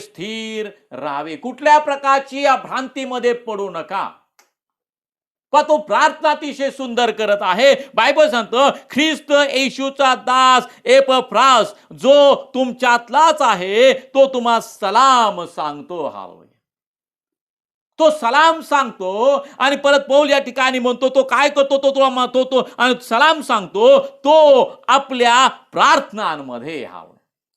स्थिर राहावे. कुठल्या प्रकारची या भ्रांतीमध्ये पडू नका. तो प्रार्थना अतिशय सुंदर करत आहे. बायबल सांगतं, ख्रिस्त येशूचा दास एपफ्रास, जो तुमच्यातलाच आहे, तो तुम्हाला सलाम सांगतो. तो सलाम सांगतो आणि परत पौल या ठिकाणी म्हणतो तो काय करतो तो आणि सलाम सांगतो तो आपल्या प्रार्थनांमध्ये यावं.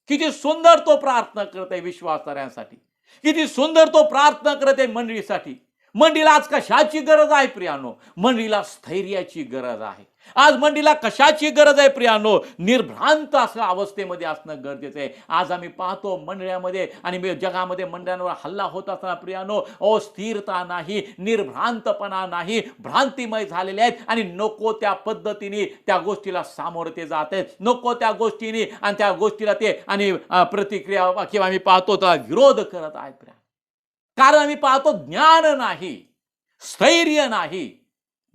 किती सुंदर तो प्रार्थना करत आहे विश्वासाऱ्यांसाठी, किती सुंदर तो प्रार्थना करत आहे मंडळीसाठी. मंडळीला आज कशाची गरज आहे प्रियानो? मंडळीला स्थैर्याची गरज आहे. आज मंडळीला कशाची गरज आहे प्रियानो? निर्भ्रांत असं अवस्थेमध्ये असणं गरजेचं आहे. आज आम्ही पाहतो मंडळामध्ये आणि जगामध्ये मंडळांवर हल्ला होत असताना प्रियानो, स्थिरता नाही, निर्भ्रांतपणा नाही, भ्रांतिमय झालेले आहेत आणि नको त्या पद्धतीने त्या गोष्टीला सामोरे ते जात आहेत, नको त्या गोष्टीने आणि त्या गोष्टीला ते आणि प्रतिक्रिया किंवा आम्ही पाहतो त्याला विरोध करत आहेत. कारण आम्ही पाहतो ज्ञान नाही, स्थैर्य नाही.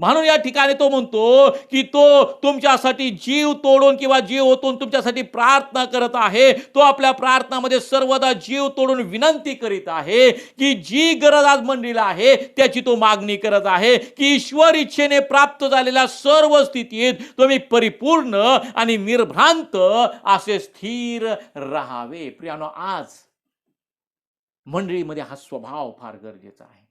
म्हणून या ठिकाणी तो म्हणतो की तो तुमच्यासाठी जीव तोडून किंवा जीव ओतून तुमच्यासाठी प्रार्थना करत आहे. तो आपल्या प्रार्थनामध्ये सर्वदा जीव तोडून विनंती करीत आहे की जी गरज आज मंडळीला आहे त्याची तो मागणी करत आहे की ईश्वर इच्छेने प्राप्त झालेल्या सर्व स्थितीत तुम्ही परिपूर्ण आणि निर्भ्रांत असे स्थिर राहावे. प्रियानो, आज मंडळीमध्ये हा स्वभाव फार गरजेचा आहे.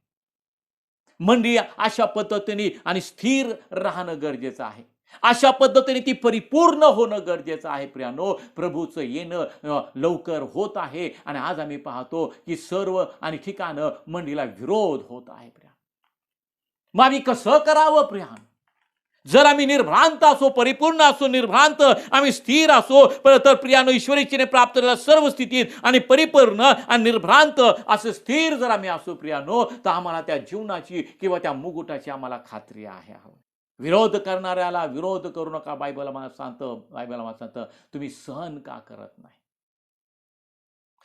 मंडळी अशा पद्धतीने आणि स्थिर राहणं गरजेचं आहे. अशा पद्धतीने ती परिपूर्ण होणं गरजेचं आहे. प्रियानो, प्रभूचं येणं लवकर होत आहे आणि आज आम्ही पाहतो की सर्व आणि ठिकाणं मंडळीला विरोध होत आहे. मग आम्ही कसं करावं प्रियानो? जर आम्ही निर्भ्रांत असो, परिपूर्ण असो, निर्भ्रांत आम्ही स्थिर असो, तर प्रियानो ईश्वर इच्छेने प्राप्त झालेल्या सर्व स्थितीत आणि परिपूर्ण आणि निर्भ्रांत असं स्थिर जर आम्ही असो प्रियानो, तर आम्हाला त्या जीवनाची किंवा त्या मुकुटाची आम्हाला खात्री आहे. विरोध करणाऱ्याला विरोध करू नका. बायबल मला सांगतं तुम्ही सहन का करत नाही?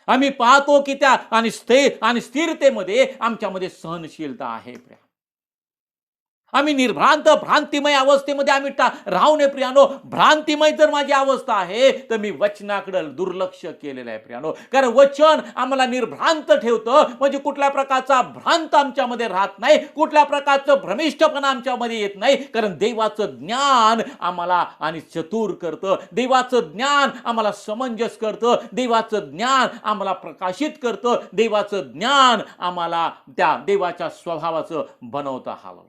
आम्ही पाहतो की त्या आणि स्थिरतेमध्ये आमच्यामध्ये सहनशीलता आहे. आम्ही निर्भ्रांत भ्रांतिमय अवस्थेमध्ये आम्ही राहू नये प्रियानो. भ्रांतिमय जर माझी अवस्था आहे तर मी वचनाकडे दुर्लक्ष केलेलं आहे प्रियानो. कारण वचन आम्हाला निर्भ्रांत ठेवतं, म्हणजे कुठल्या प्रकारचा भ्रांत आमच्यामध्ये राहत नाही, कुठल्या प्रकारचं भ्रमिष्ठपणा आमच्यामध्ये येत नाही. कारण देवाचं ज्ञान आम्हाला आणि चतुर करतं, देवाचं ज्ञान आम्हाला समंजस करतं, देवाचं ज्ञान आम्हाला प्रकाशित करतं, देवाचं ज्ञान आम्हाला त्या देवाच्या स्वभावाचं बनवता हवं.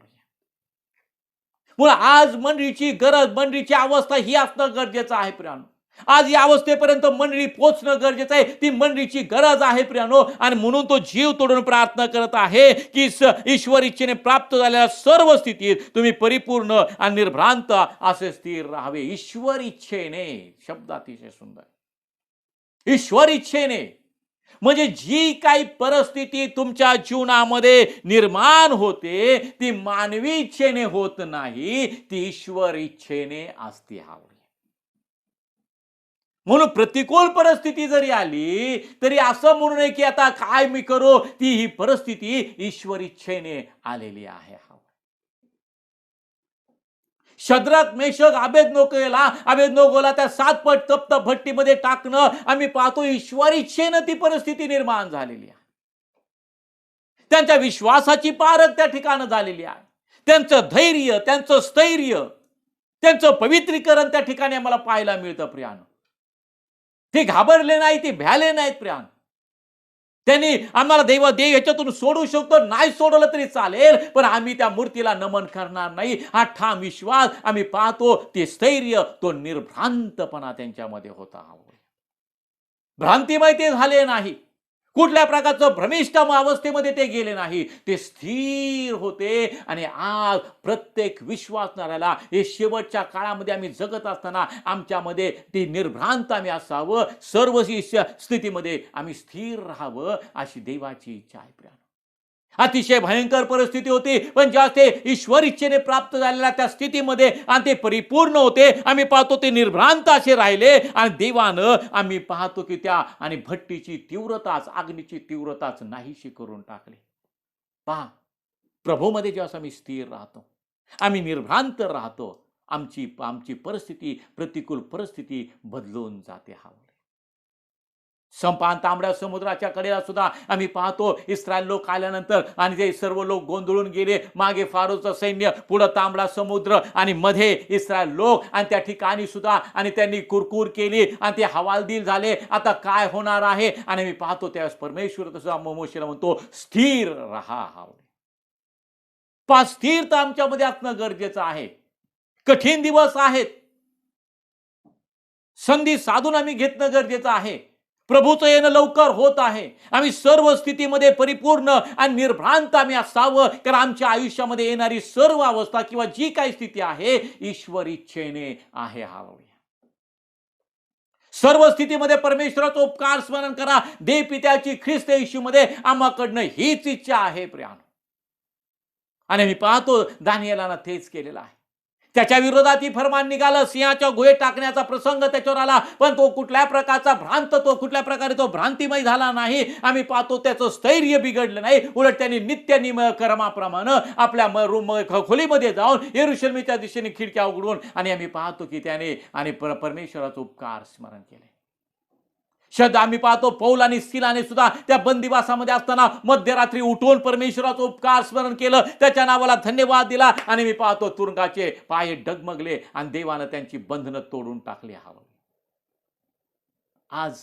म्हणून आज मंडळीची गरज, मंडळीची अवस्था ही असणं गरजेचं आहे प्रियानो. आज या अवस्थेपर्यंत मंडळी पोहोचणं गरजेचं आहे. ती मंडळीची गरज आहे प्रियानो. आणि म्हणून तो जीव तोडून प्रार्थना करत आहे की ईश्वर इच्छेने प्राप्त झालेल्या सर्व स्थितीत तुम्ही परिपूर्ण आणि निर्भ्रांत असे स्थिर राहावे. ईश्वर इच्छेने, शब्द अतिशय सुंदर. ईश्वर इच्छेने म्हणजे जी काही परिस्थिती तुमच्या जीवनामध्ये निर्माण होते ती मानवी इच्छेने होत नाही, ती ईश्वर इच्छेने असते. म्हणून प्रतिकूल परिस्थिती जरी आली तरी असं म्हणू नये की आता काय मी करू, ती ही परिस्थिती ईश्वर इच्छेने आलेली आहे. शद्रक, मेषक, अबेदनोगोला त्या 7 पट तप्त भट्टीमध्ये टाकणं आम्ही पाहतो ईश्वर इच्छेनं ती परिस्थिती निर्माण झालेली आहे. त्यांच्या विश्वासाची पारख त्या ठिकाणी झालेली आहे. त्यांचं धैर्य, त्यांचं स्थैर्य, त्यांचं पवित्रीकरण त्या ठिकाणी आम्हाला पाहायला मिळतं प्रियानो. ते घाबरले नाही, ते भ्याले नाहीत प्रियानो. त्यांनी आम्हाला देव ह्याच्यातून सोडू शकतो, नाही सोडवलं तरी चालेल, पण आम्ही त्या मूर्तीला नमन करणार नाही. हा ठाम विश्वास आम्ही पाहतो. ते स्थैर्य, तो निर्भ्रांतपणा त्यांच्यामध्ये होता. भ्रांतिमय ते झाले नाही, कुठल्या प्रकारचं भ्रमिष्ठ अवस्थेमध्ये ते गेले नाही, ते स्थिर होते. आणि आज प्रत्येक विश्वासणाऱ्याला हे शेवटच्या काळामध्ये आम्ही जगत असताना आमच्यामध्ये ती निर्भ्रांत आम्ही असावं, सर्व स्थितीमध्ये आम्ही स्थिर राहावं अशी देवाची इच्छा आहे. अतिशय भयंकर परिस्थिती होती, पण जेव्हा ते ईश्वर इच्छेने प्राप्त झालेल्या त्या स्थितीमध्ये आणि ते परिपूर्ण होते, आम्ही पाहतो ते निर्भ्रांत असे राहिले. आणि देवानं आम्ही पाहतो की त्या आणि भट्टीची तीव्रताच, अग्नीची तीव्रताच नाहीशी करून टाकली. पहा, प्रभूमध्ये जेव्हा आम्ही स्थिर राहतो, आम्ही निर्भ्रांत राहतो, आमची परिस्थिती, प्रतिकूल परिस्थिती बदलून जाते. संपान तांबड्या समुद्राच्या कडेला सुद्धा आम्ही पाहतो इस्रायल लोक आल्यानंतर आणि ते सर्व लोक गोंधळून गेले. मागे फारोचं सैन्य, पुढे तांबडा समुद्र आणि मध्ये इस्रायल लोक. आणि त्या ठिकाणी सुद्धा आणि त्यांनी कुरकुर केली आणि ते हवालदिल झाले. आता काय होणार आहे? आणि मी पाहतो त्यावेळेस परमेश्वर तसं मोशेला म्हणतो, स्थिर राहा. स्थिरता आमच्यामध्ये असणं गरजेचं आहे. कठीण दिवस आहेत, संधी साधून आम्ही घेतणं गरजेचं आहे. प्रभूचं येणं लवकर होत आहे. आम्ही सर्व स्थितीमध्ये परिपूर्ण आणि निर्भ्रांत आम्ही असावं, कारण आमच्या आयुष्यामध्ये येणारी सर्व अवस्था किंवा जी काही स्थिती आहे ईश्वर इच्छेने आहे. हालेलुया. सर्व स्थितीमध्ये परमेश्वराचा उपकार स्मरण करा. देव पित्याची ख्रिस्त येशूमध्ये आम्हाकडनं हीच इच्छा आहे प्रियानो. आणि मी पाहतो दानिएलानं तेच केलेलं आहे. त्याच्या विरोधात ही फरमान निघालं, सिंहाच्या गुहेत टाकण्याचा प्रसंग त्याच्यावर आला, पण तो कुठल्या कुठल्या प्रकारे तो भ्रांतिमय झाला नाही. आम्ही पाहतो त्याचं स्थैर्य बिघडलं नाही, उलट त्यांनी नित्य कर्माप्रमाणे आपल्या खोलीमध्ये जाऊन यरुशलेमच्या दिशेने खिडक्या उघडून आणि आम्ही पाहतो की त्याने आणि परमेश्वराचं उपकार स्मरण केले. आम्ही पाहतो पौल आणि सिलाने सुद्धा त्या बंदिवासामध्ये असताना मध्यरात्री उठून परमेश्वराचं उपकार स्मरण केलं, त्याच्या नावाला धन्यवाद दिला आणि मी पाहतो तुरुंगाचे पाय डगमगले आणि देवानं त्यांची बंधनं तोडून टाकली. हवं आज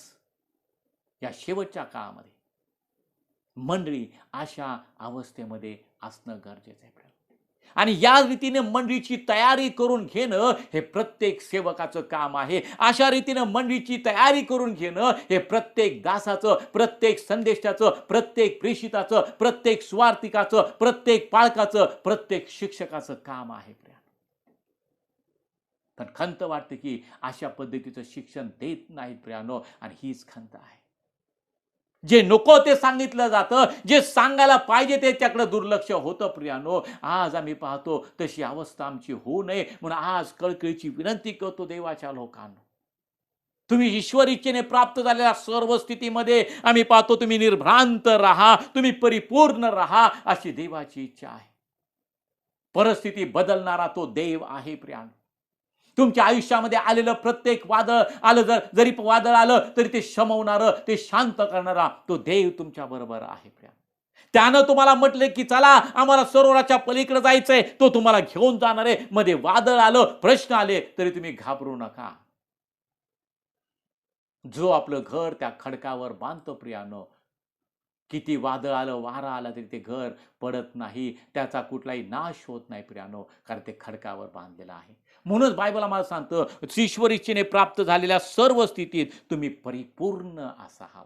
या शेवटच्या काळामध्ये मंडळी अशा अवस्थेमध्ये असणं गरजेचं आहे आणि या रीतीने मंडळीची तयारी करून घेणं हे प्रत्येक सेवकाचं काम आहे. अशा रीतीने मंडळीची तयारी करून घेणं हे प्रत्येक दासाचं, प्रत्येक संदेशाचं, प्रत्येक प्रेषिताचं, प्रत्येक स्वार्थिकाचं, प्रत्येक पालकाचं, प्रत्येक शिक्षकाचं काम आहे. पण खंत वाटते की अशा पद्धतीचं शिक्षण देत नाहीत प्रियानो, आणि हीच खंत आहे. जे नको ते सांगितलं जातं, जे सांगायला पाहिजे ते त्याकडे दुर्लक्ष होतं प्रियानो. आज आम्ही पाहतो तशी अवस्था आमची होऊ नये म्हणून आज कळकळीची विनंती करतो देवाच्या लोकांनो, तुम्ही ईश्वर इच्छेने प्राप्त झालेल्या सर्व स्थितीमध्ये आम्ही पाहतो तुम्ही निर्भ्रांत राहा, तुम्ही परिपूर्ण राहा, अशी देवाची इच्छा आहे. परिस्थिती बदलणारा तो देव आहे प्रियानो. तुमच्या आयुष्यामध्ये आलेलं प्रत्येक वादळ आलं, जरी वादळ आलं तरी ते शमवणारं, ते शांत करणारा तो देव तुमच्या बरोबर आहे. त्यानं तुम्हाला म्हटलं की चला आम्हाला सरोवराच्या पलीकडे जायचंय, तो तुम्हाला घेऊन जाणार आहे. मध्ये वादळ आलं, प्रश्न आले तरी तुम्ही घाबरू नका. जो आपलं घर त्या खडकावर बांधतो प्रियानो, किती वादळ आलं, वारा आला तरी ते घर पडत नाही, त्याचा कुठलाही नाश होत नाही प्रियानो, कारण ते खडकावर बांधलेलं आहे. म्हणूनच बायबल आम्हाला सांगतं ईश्वर इच्छेने प्राप्त झालेल्या सर्व स्थितीत तुम्ही परिपूर्ण असावा.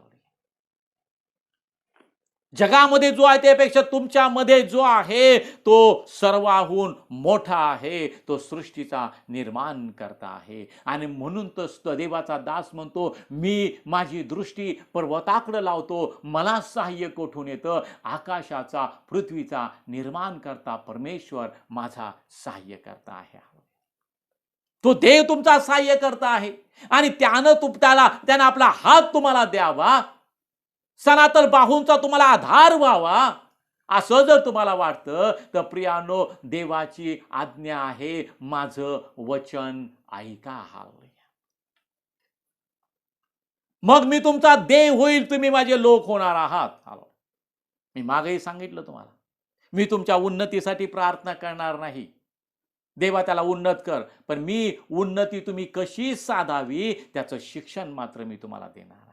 जगामध्ये जो आहे त्यापेक्षा तुमच्यामध्ये जो आहे तो सर्वाहून मोठा आहे, तो सृष्टीचा निर्माण करता आहे. आणि म्हणून तो देवाचा दास म्हणतो, मी माझी दृष्टी पर्वताकडे लावतो, मला सहाय्य कोठून येतं? आकाशाचा पृथ्वीचा निर्माण करता परमेश्वर माझा सहाय्य करता आहे. तो देव तुमचा सहाय्य करता आहे आणि त्यानं आपला हात तुम्हाला द्यावा, सनातन बाहूंचा तुम्हाला आधार व्हावा, असं जर तुम्हाला वाटतं तर प्रियानो देवाची आज्ञा आहे, माझं वचन ऐका. मग मी तुमचा देव होईल, तुम्ही माझे लोक होणार आहात. मी मागेही सांगितलं तुम्हाला, मी तुमच्या उन्नतीसाठी प्रार्थना करणार नाही. देवा त्याला उन्नत कर, पण मी उन्नती तुम्ही कशी साधावी त्याचं शिक्षण मात्र मी तुम्हाला देणार आहे.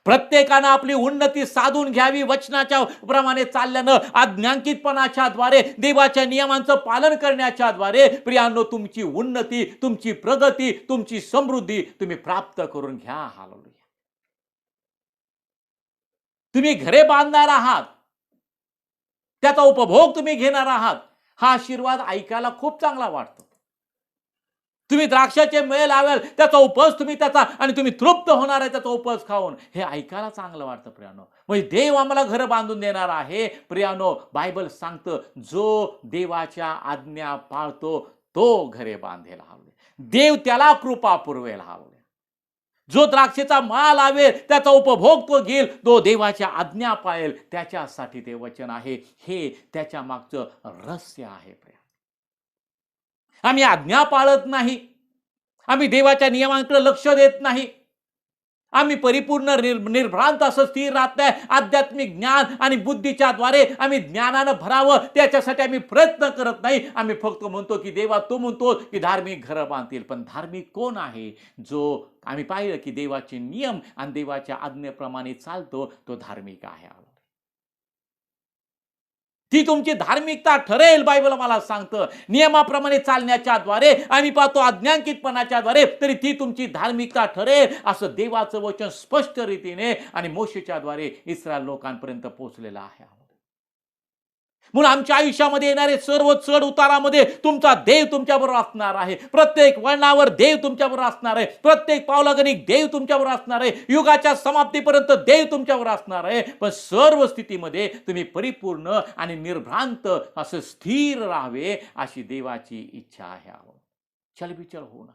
प्रत्येकानं आपली उन्नती साधून घ्यावी वचनाच्या प्रमाणे चालल्यानं, आज्ञांकितपणाच्या द्वारे, देवाच्या नियमांचं पालन करण्याच्या द्वारे प्रियांनो तुमची उन्नती, तुमची प्रगती, तुमची समृद्धी तुम्ही प्राप्त करून घ्या. हालेलुया. तुम्ही घरे बांधणार आहात, त्याचा उपभोग तुम्ही घेणार आहात. हा आशीर्वाद ऐकायला खूप चांगला वाटतो. तुम्ही द्राक्षाचे मेळ लावाल, त्याचा उपज आणि तुम्ही तृप्त होणार आहे त्याचा उपज खाऊन, हे ऐकायला चांगलं वाटतं प्रियानो. म्हणजे देव आम्हाला घर बांधून देणार आहे प्रियानो. बायबल सांगतं जो देवाच्या आज्ञा पाळतो तो घरे बांधेल. देव त्याला कृपा पुरवेल. जो द्राक्षेचा माळ लावेल त्याचा उपभोग तो घेईल, तो देवाच्या आज्ञा पाळेल, त्याच्यासाठी ते वचन आहे. हे त्याच्या मागचं रहस्य आहे. आम्ही आज्ञा पाळत नाही, आम्ही देवाच्या नियमांकडे लक्ष देत नाही, आम्ही परिपूर्ण निर्भ्रांत असं स्थिर राहत नाही. आध्यात्मिक ज्ञान आणि बुद्धीच्या द्वारे आम्ही ज्ञानानं भरावं त्याच्यासाठी आम्ही प्रयत्न करत नाही. आम्ही फक्त म्हणतो की देवा तू म्हणतो की धार्मिक घरं बांधतील, पण धार्मिक कोण आहे? जो आम्ही पाहिलं की देवाचे नियम आणि देवाच्या आज्ञेप्रमाणे चालतो तो धार्मिक आहे. ती तुमची धार्मिकता ठरेल. बायबल मला सांगतं नियमाप्रमाणे चालण्याच्या द्वारे आम्ही पाहतो अज्ञानकीतपणाच्या द्वारे तरी ती तुमची धार्मिकता ठरेल असं देवाचं वचन स्पष्ट रीतीने आणि मोशेच्या द्वारे इस्रायल लोकांपर्यंत पोहोचलेलं आहे. म्हणून आमच्या आयुष्यामध्ये येणारे सर्व चढ उतारामध्ये तुमचा देव तुमच्याबरोबर असणार आहे. प्रत्येक वळणावर देव तुमच्याबरोबर असणार आहे. प्रत्येक पावलागणिक देव तुमच्याबरोबर असणार आहे. युगाच्या समाप्तीपर्यंत देव तुमच्याबरोबर असणार आहे. पण सर्व स्थितीमध्ये तुम्ही परिपूर्ण आणि निर्भ्रांत असं स्थिर राहावे अशी देवाची इच्छा आहे. चलबिचल होऊ नका.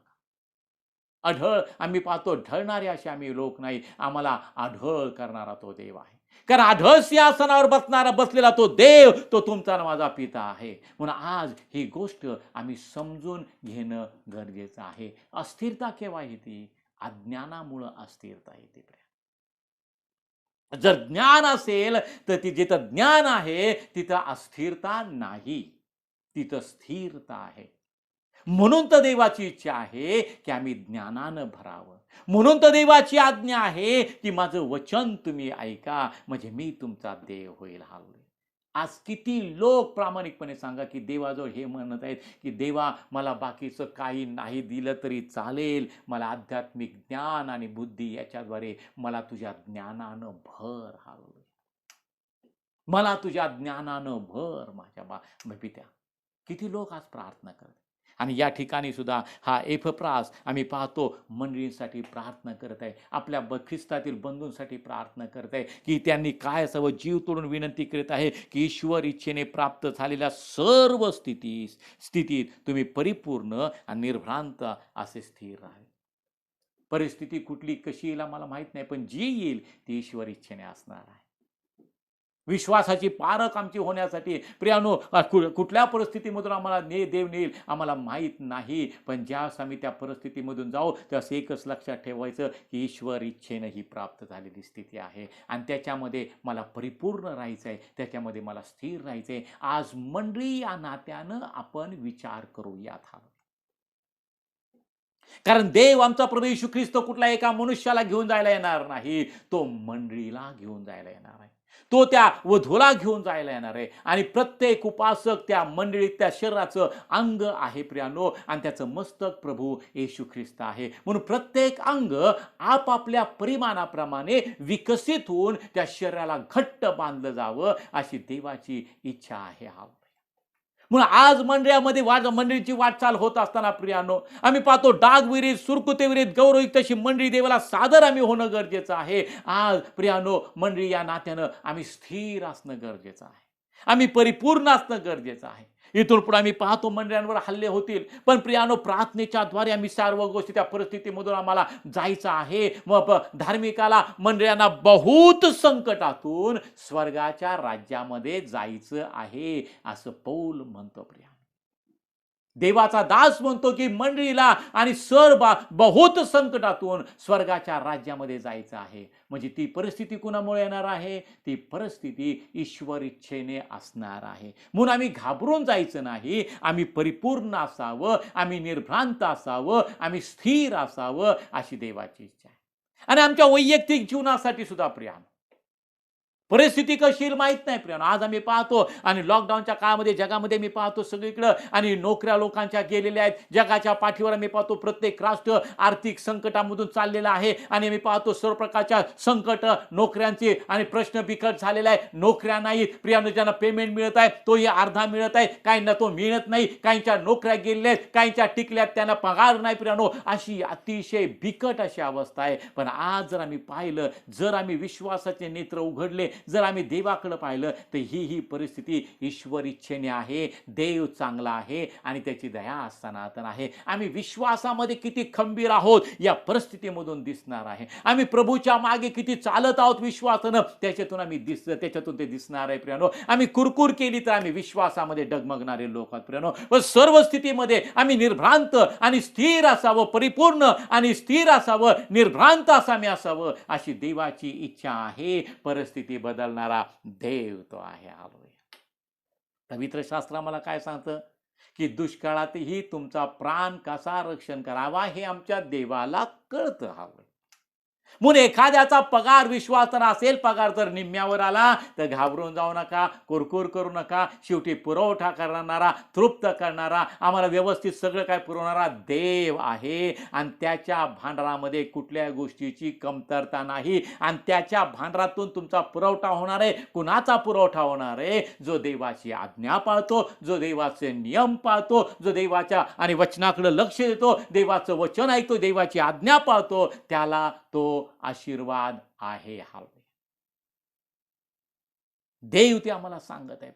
आढळ आम्ही पाहतो ढळणारे असे आम्ही लोक नाही. आम्हाला आढळ करणारा तो देव आहे. कारण आढळ सिंहासनावर बसलेला तो देव तो तुमचा माझा पिता आहे. म्हणून आज ही गोष्ट आम्ही समजून घेणं गरजेचं आहे. अस्थिरता केव्हा येते? अज्ञानामुळं अस्थिरता येते. जर ज्ञान असेल तर जिथं ज्ञान आहे तिथं अस्थिरता नाही, तिथं स्थिरता आहे. म्हणून तर देवाची इच्छा आहे की आम्ही ज्ञानानं भरावं. म्हणून तर देवाची आज्ञा आहे की माझं वचन तुम्ही ऐका म्हणजे मी तुमचा देव होईल. आज किती लोक प्रामाणिकपणे सांगा की देवाजवळ हे म्हणत आहेत की देवा मला बाकीचं काही नाही दिलं तरी चालेल, मला आध्यात्मिक ज्ञान आणि बुद्धी याच्याद्वारे मला तुझ्या ज्ञानानं भर. मला तुझ्या ज्ञानानं भर माझ्या पित्या. किती लोक आज प्रार्थना करतात. आणि या ठिकाणी सुद्धा हा एपफ्रास आम्ही पाहतो मंडळींसाठी प्रार्थना करत आहे. आपल्या ख्रिस्तातील बंधूंसाठी प्रार्थना करत आहे की त्यांनी काय असावं. जीव तोडून विनंती करत आहे की ईश्वर इच्छेने प्राप्त झालेल्या सर्व स्थितीत तुम्ही परिपूर्ण आणि निर्भ्रांत असे स्थिर राहावे. परिस्थिती कुठली कशी येईल आम्हाला माहित नाही, पण जी येईल ती ईश्वर इच्छेने असणार आहे. विश्वासाची पारख आमची होण्यासाठी प्रियानो कुठल्या परिस्थितीमधून आम्हाला देव नेईल आम्हाला माहीत नाही, पण ज्यावेळेस आम्ही त्या परिस्थितीमधून जाऊ त्यावेळेस एकच लक्षात ठेवायचं की ईश्वर इच्छेनं ही प्राप्त झालेली स्थिती आहे आणि त्याच्यामध्ये मला परिपूर्ण राहायचं आहे, त्याच्यामध्ये मला स्थिर राहायचं आहे. आज मंडळी या नात्यानं आपण विचार करूयात. कारण देव आमचा प्रभू येशू ख्रिस्त कुठला एका मनुष्याला घेऊन जायला येणार नाही, तो मंडळीला घेऊन जायला येणार आहे. तो त्या वधूला घेऊन जायला येणार आहे आणि प्रत्येक उपासक त्या मंडळीत त्या शरीराचं अंग आहे प्रियानो आणि त्याचं मस्तक प्रभू येशू ख्रिस्त आहे. म्हणून प्रत्येक अंग आपापल्या परिमाणाप्रमाणे विकसित होऊन त्या शरीराला घट्ट बांधलं जावं अशी देवाची इच्छा आहे. म्हणून आज मंडळीची वाटचाल होत असताना प्रियानो आम्ही पाहतो डागविरीत सुरकुतेविरीत गौरवयुक्त अशी मंडळी देवाला सादर आम्ही होणं गरजेचं आहे. आज प्रियानो मंडळी या नात्यानं आम्ही स्थिर असणं गरजेचं आहे. आम्ही परिपूर्ण असणं गरजेचं आहे. इथून पुढे आम्ही पाहतो मंडळांवर हल्ले होतील, पण प्रियानो प्रार्थनेच्या द्वारे आम्ही सर्व गोष्टी त्या परिस्थितीमधून आम्हाला जायचं आहे. मग धार्मिकाला मंडळांना बहुत संकटातून स्वर्गाच्या राज्यामध्ये जायचं आहे असं पौल म्हणतो. प्रिया देवाचा दास म्हणतो की मंडळीला आणि बहुत संकटातून स्वर्गाच्या राज्यामध्ये जायचं आहे. म्हणजे ती परिस्थिती कुणामुळे येणार आहे? ती परिस्थिती ईश्वर इच्छेने असणार आहे. म्हणून आम्ही घाबरून जायचं नाही. आम्ही परिपूर्ण असावं, आम्ही निर्भ्रांत असावं, आम्ही स्थिर असावं अशी देवाची इच्छा आहे. आणि आमच्या वैयक्तिक जीवनासाठी सुद्धा प्रिया परिस्थिती कशी येईल माहित नाही प्रिया. आज आम्ही पाहतो आणि लॉकडाऊनच्या काळामध्ये जगामध्ये मी पाहतो सगळीकडं आणि नोकऱ्या लोकांच्या गेलेल्या आहेत. जगाच्या पाठीवर आम्ही पाहतो प्रत्येक राष्ट्र आर्थिक संकटामधून चाललेला आहे आणि आम्ही पाहतो सर्व प्रकारच्या संकट नोकऱ्यांचे आणि प्रश्न बिकट झालेला आहे. नोकऱ्या नाहीत प्रियानो, ज्यांना पेमेंट मिळत आहे तोही अर्धा मिळत आहे, काहींना तो मिळत नाही, काहींच्या नोकऱ्या गेलेल्या आहेत, काहींच्या टिकल्यात त्यांना पगार नाही प्रियानो. अशी अतिशय बिकट अशी अवस्था आहे. पण आज जर आम्ही पाहिलं, जर आम्ही विश्वासाचे नेत्र उघडले, जर आम्ही देवाकडे पाहिलं तर ही परिस्थिती ईश्वर इच्छेने आहे. देव चांगला आहे आणि त्याची दया सनातन आहे. आम्ही विश्वासामध्ये किती खंबीर आहोत या परिस्थितीमधून दिसणार आहे. आम्ही प्रभूच्या मागे किती चालत आहोत विश्वासानं त्याच्यातून ते दिसणार आहे प्रियानो. आम्ही कुरकुर केली तर आम्ही विश्वासामध्ये डगमगणारे लोक आहोत प्रियानो. पण सर्व स्थितीमध्ये आम्ही निर्भ्रांत आणि स्थिर असावं, परिपूर्ण आणि स्थिर असावं, निर्भ्रांत असावं अशी देवाची इच्छा आहे. परिस्थिती बदलणारा देव तो आहे. पवित्र शास्त्र मला काय सांगतं की दुष्काळातही तुमचा प्राण कसा रक्षण करावा हे आमच्या देवाला कळतं. म्हणून एखाद्याचा पगार विश्वासानं असेल, पगार जर निम्म्यावर आला तर घाबरून जाऊ नका, कुरकुर करू नका. शेवटी पुरवठा करणारा, तृप्त करणारा, आम्हाला व्यवस्थित सगळं काय पुरवणारा देव आहे आणि त्याच्या भांडारामध्ये कुठल्या गोष्टीची कमतरता नाही आणि त्याच्या भांडारातून तुमचा पुरवठा होणार आहे. कुणाचा पुरवठा होणार आहे? जो देवाची आज्ञा पाळतो, जो देवाचे नियम पाळतो, जो देवाच्या आणि वचनाकडे लक्ष देतो, देवाचं वचन ऐकतो, देवाची आज्ञा पाळतो, त्याला तो आशीर्वाद आहे. हालेलुया. देव ते आम्हाला सांगत आहे.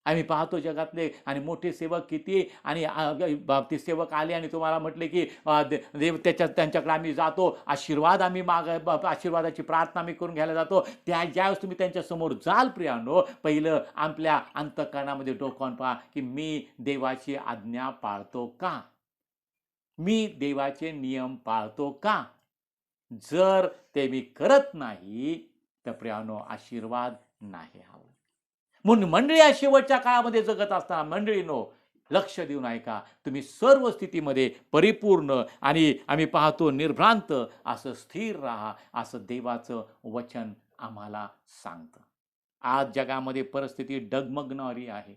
आम्ही पाहतो जगातले आणि मोठे सेवक किती आणि ते सेवक आले आणि तुम्हाला म्हटले की देव त्यांच्याकडे आम्ही जातो, आशीर्वाद आम्ही आशीर्वादाची प्रार्थना आम्ही करून घ्यायला जातो. ज्यावेळेस तुम्ही त्यांच्या समोर जाल प्रियानो, पहिलं आपल्या अंतःकरणामध्ये डोकावून पहा की मी देवाची आज्ञा पाळतो का, मी देवाचे नियम पाळतो का. जर ते मी करत नाही तर प्रियानो आशीर्वाद नाही. म्हणून मंडळी या शेवटच्या काळामध्ये जगत असताना मंडळीनो लक्ष देऊन ऐका, तुम्ही सर्व स्थितीमध्ये परिपूर्ण आणि आम्ही पाहतो निर्भ्रांत असं स्थिर राहा, असं देवाचं वचन आम्हाला सांगतं. आज जगामध्ये परिस्थिती डगमगणारी आहे,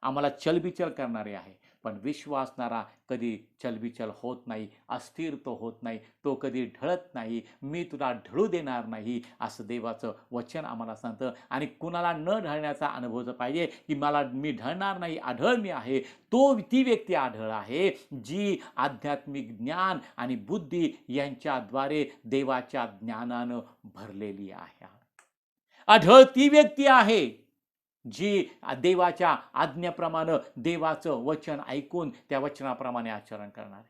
आम्हाला चलबिचल करणारी आहे, पण विश्वासणारा कधी चलबिचल होत नाही, अस्थिर तो होत नाही, तो कधी ढळत नाही. मी तुला ढळू देणार नाही असं देवाचं वचन आम्हाला सांगतं. आणि कुणाला न ढळण्याचा अनुभव जर पाहिजे की मी ढळणार नाही, आढळ मी आहे, ती व्यक्ती आढळ आहे जी आध्यात्मिक ज्ञान आणि बुद्धी यांच्याद्वारे देवाच्या ज्ञानानं भरलेली आहे. आढळ ती व्यक्ती आहे जी देवाच्या आज्ञेप्रमाणे देवाचं वचन ऐकून त्या वचनाप्रमाणे आचरण करणार आहे.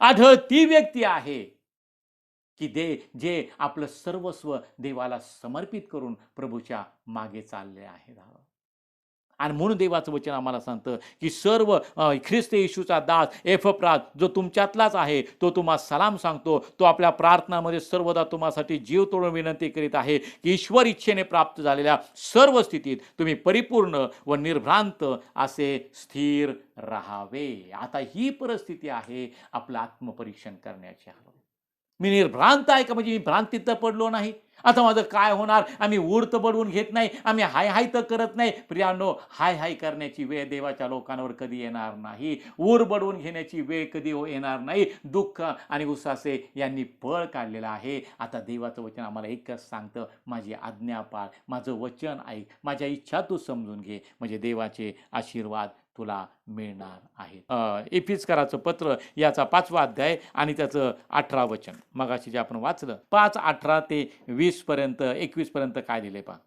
आढळ ती व्यक्ती आहे की जे आपलं सर्वस्व देवाला समर्पित करून प्रभूच्या मागे चालले आहे. आणि म्हणून देवाचं वचन आम्हाला सांगतं की सर्व ख्रिस्त येशूचा दास एपफ्रास जो तुमच्यातलाच आहे तो तुम्हाला सलाम सांगतो. तो आपल्या प्रार्थनामध्ये सर्वदा तुम्हासाठी जीव तोडून विनंती करीत आहे की ईश्वर इच्छेने प्राप्त झालेल्या सर्व स्थितीत तुम्ही परिपूर्ण व निर्भ्रांत असे स्थिर राहावे. आता ही परिस्थिती आहे आपलं आत्मपरीक्षण करण्याची. मी निर्भ्रांत आहे का, म्हणजे मी भ्रांतीत तर पडलो नाही, आता माझं काय होणार, आम्ही ऊर तर बडवून घेत नाही, आम्ही हाय हाय तर करत नाही. प्रियानो, हाय हाय करण्याची वेळ देवाच्या लोकांवर कधी येणार नाही, ऊर बडवून घेण्याची वेळ कधी येणार नाही. दुःख आणि उसासे यांनी पळ काढलेला आहे. आता देवाचं वचन आम्हाला एकच सांगतं, माझी आज्ञा पाळ, माझं वचन ऐक, माझ्या इच्छा तू समजून घे, म्हणजे देवाचे आशीर्वाद तुला मिळणार आहे. इफिसकराचं पत्र याचा 5वा अध्याय आणि त्याचं 18 वचन मगाशी जे आपण वाचलं, 5:18 ते 20 पर्यंत 21 पर्यंत काय दिले पहा.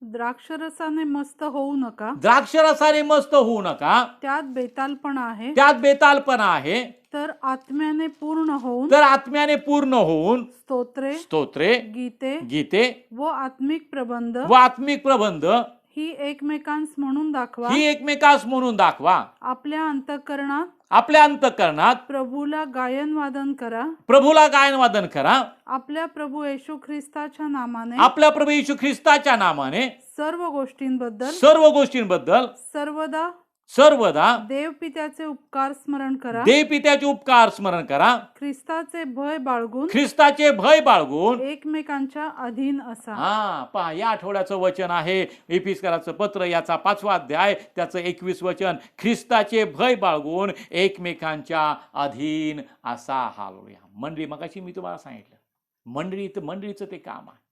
द्राक्षरसाने मस्त होऊ नका, द्राक्षरसाने मस्त होऊ नका, त्यात बेतालपणा आहे, त्यात बेतालपणा आहे, तर आत्म्याने पूर्ण होऊन, तर आत्म्याने पूर्ण होऊन स्तोत्रे, गीते व आत्मिक प्रबंध ही एकमेकांस म्हणून दाखवा. आपल्या अंतःकरणात प्रभूला गायन वादन करा. आपल्या प्रभू येशू ख्रिस्ताच्या नामाने सर्व गोष्टींबद्दल सर्वदा देवपित्याचे उपकार स्मरण करा. ख्रिस्ताचे भय बाळगून एकमेकांच्या अधीन असा. पहा, या आठवड्याचं वचन आहे इफिसकराचं पत्र याचा 5वा अध्याय त्याचं 21 वचन. ख्रिस्ताचे भय बाळगून एकमेकांच्या अधीन असा. हालेलुया. मंडळी, मगाशी मी तुम्हाला सांगितलं, मंडळीचं ते काम आहे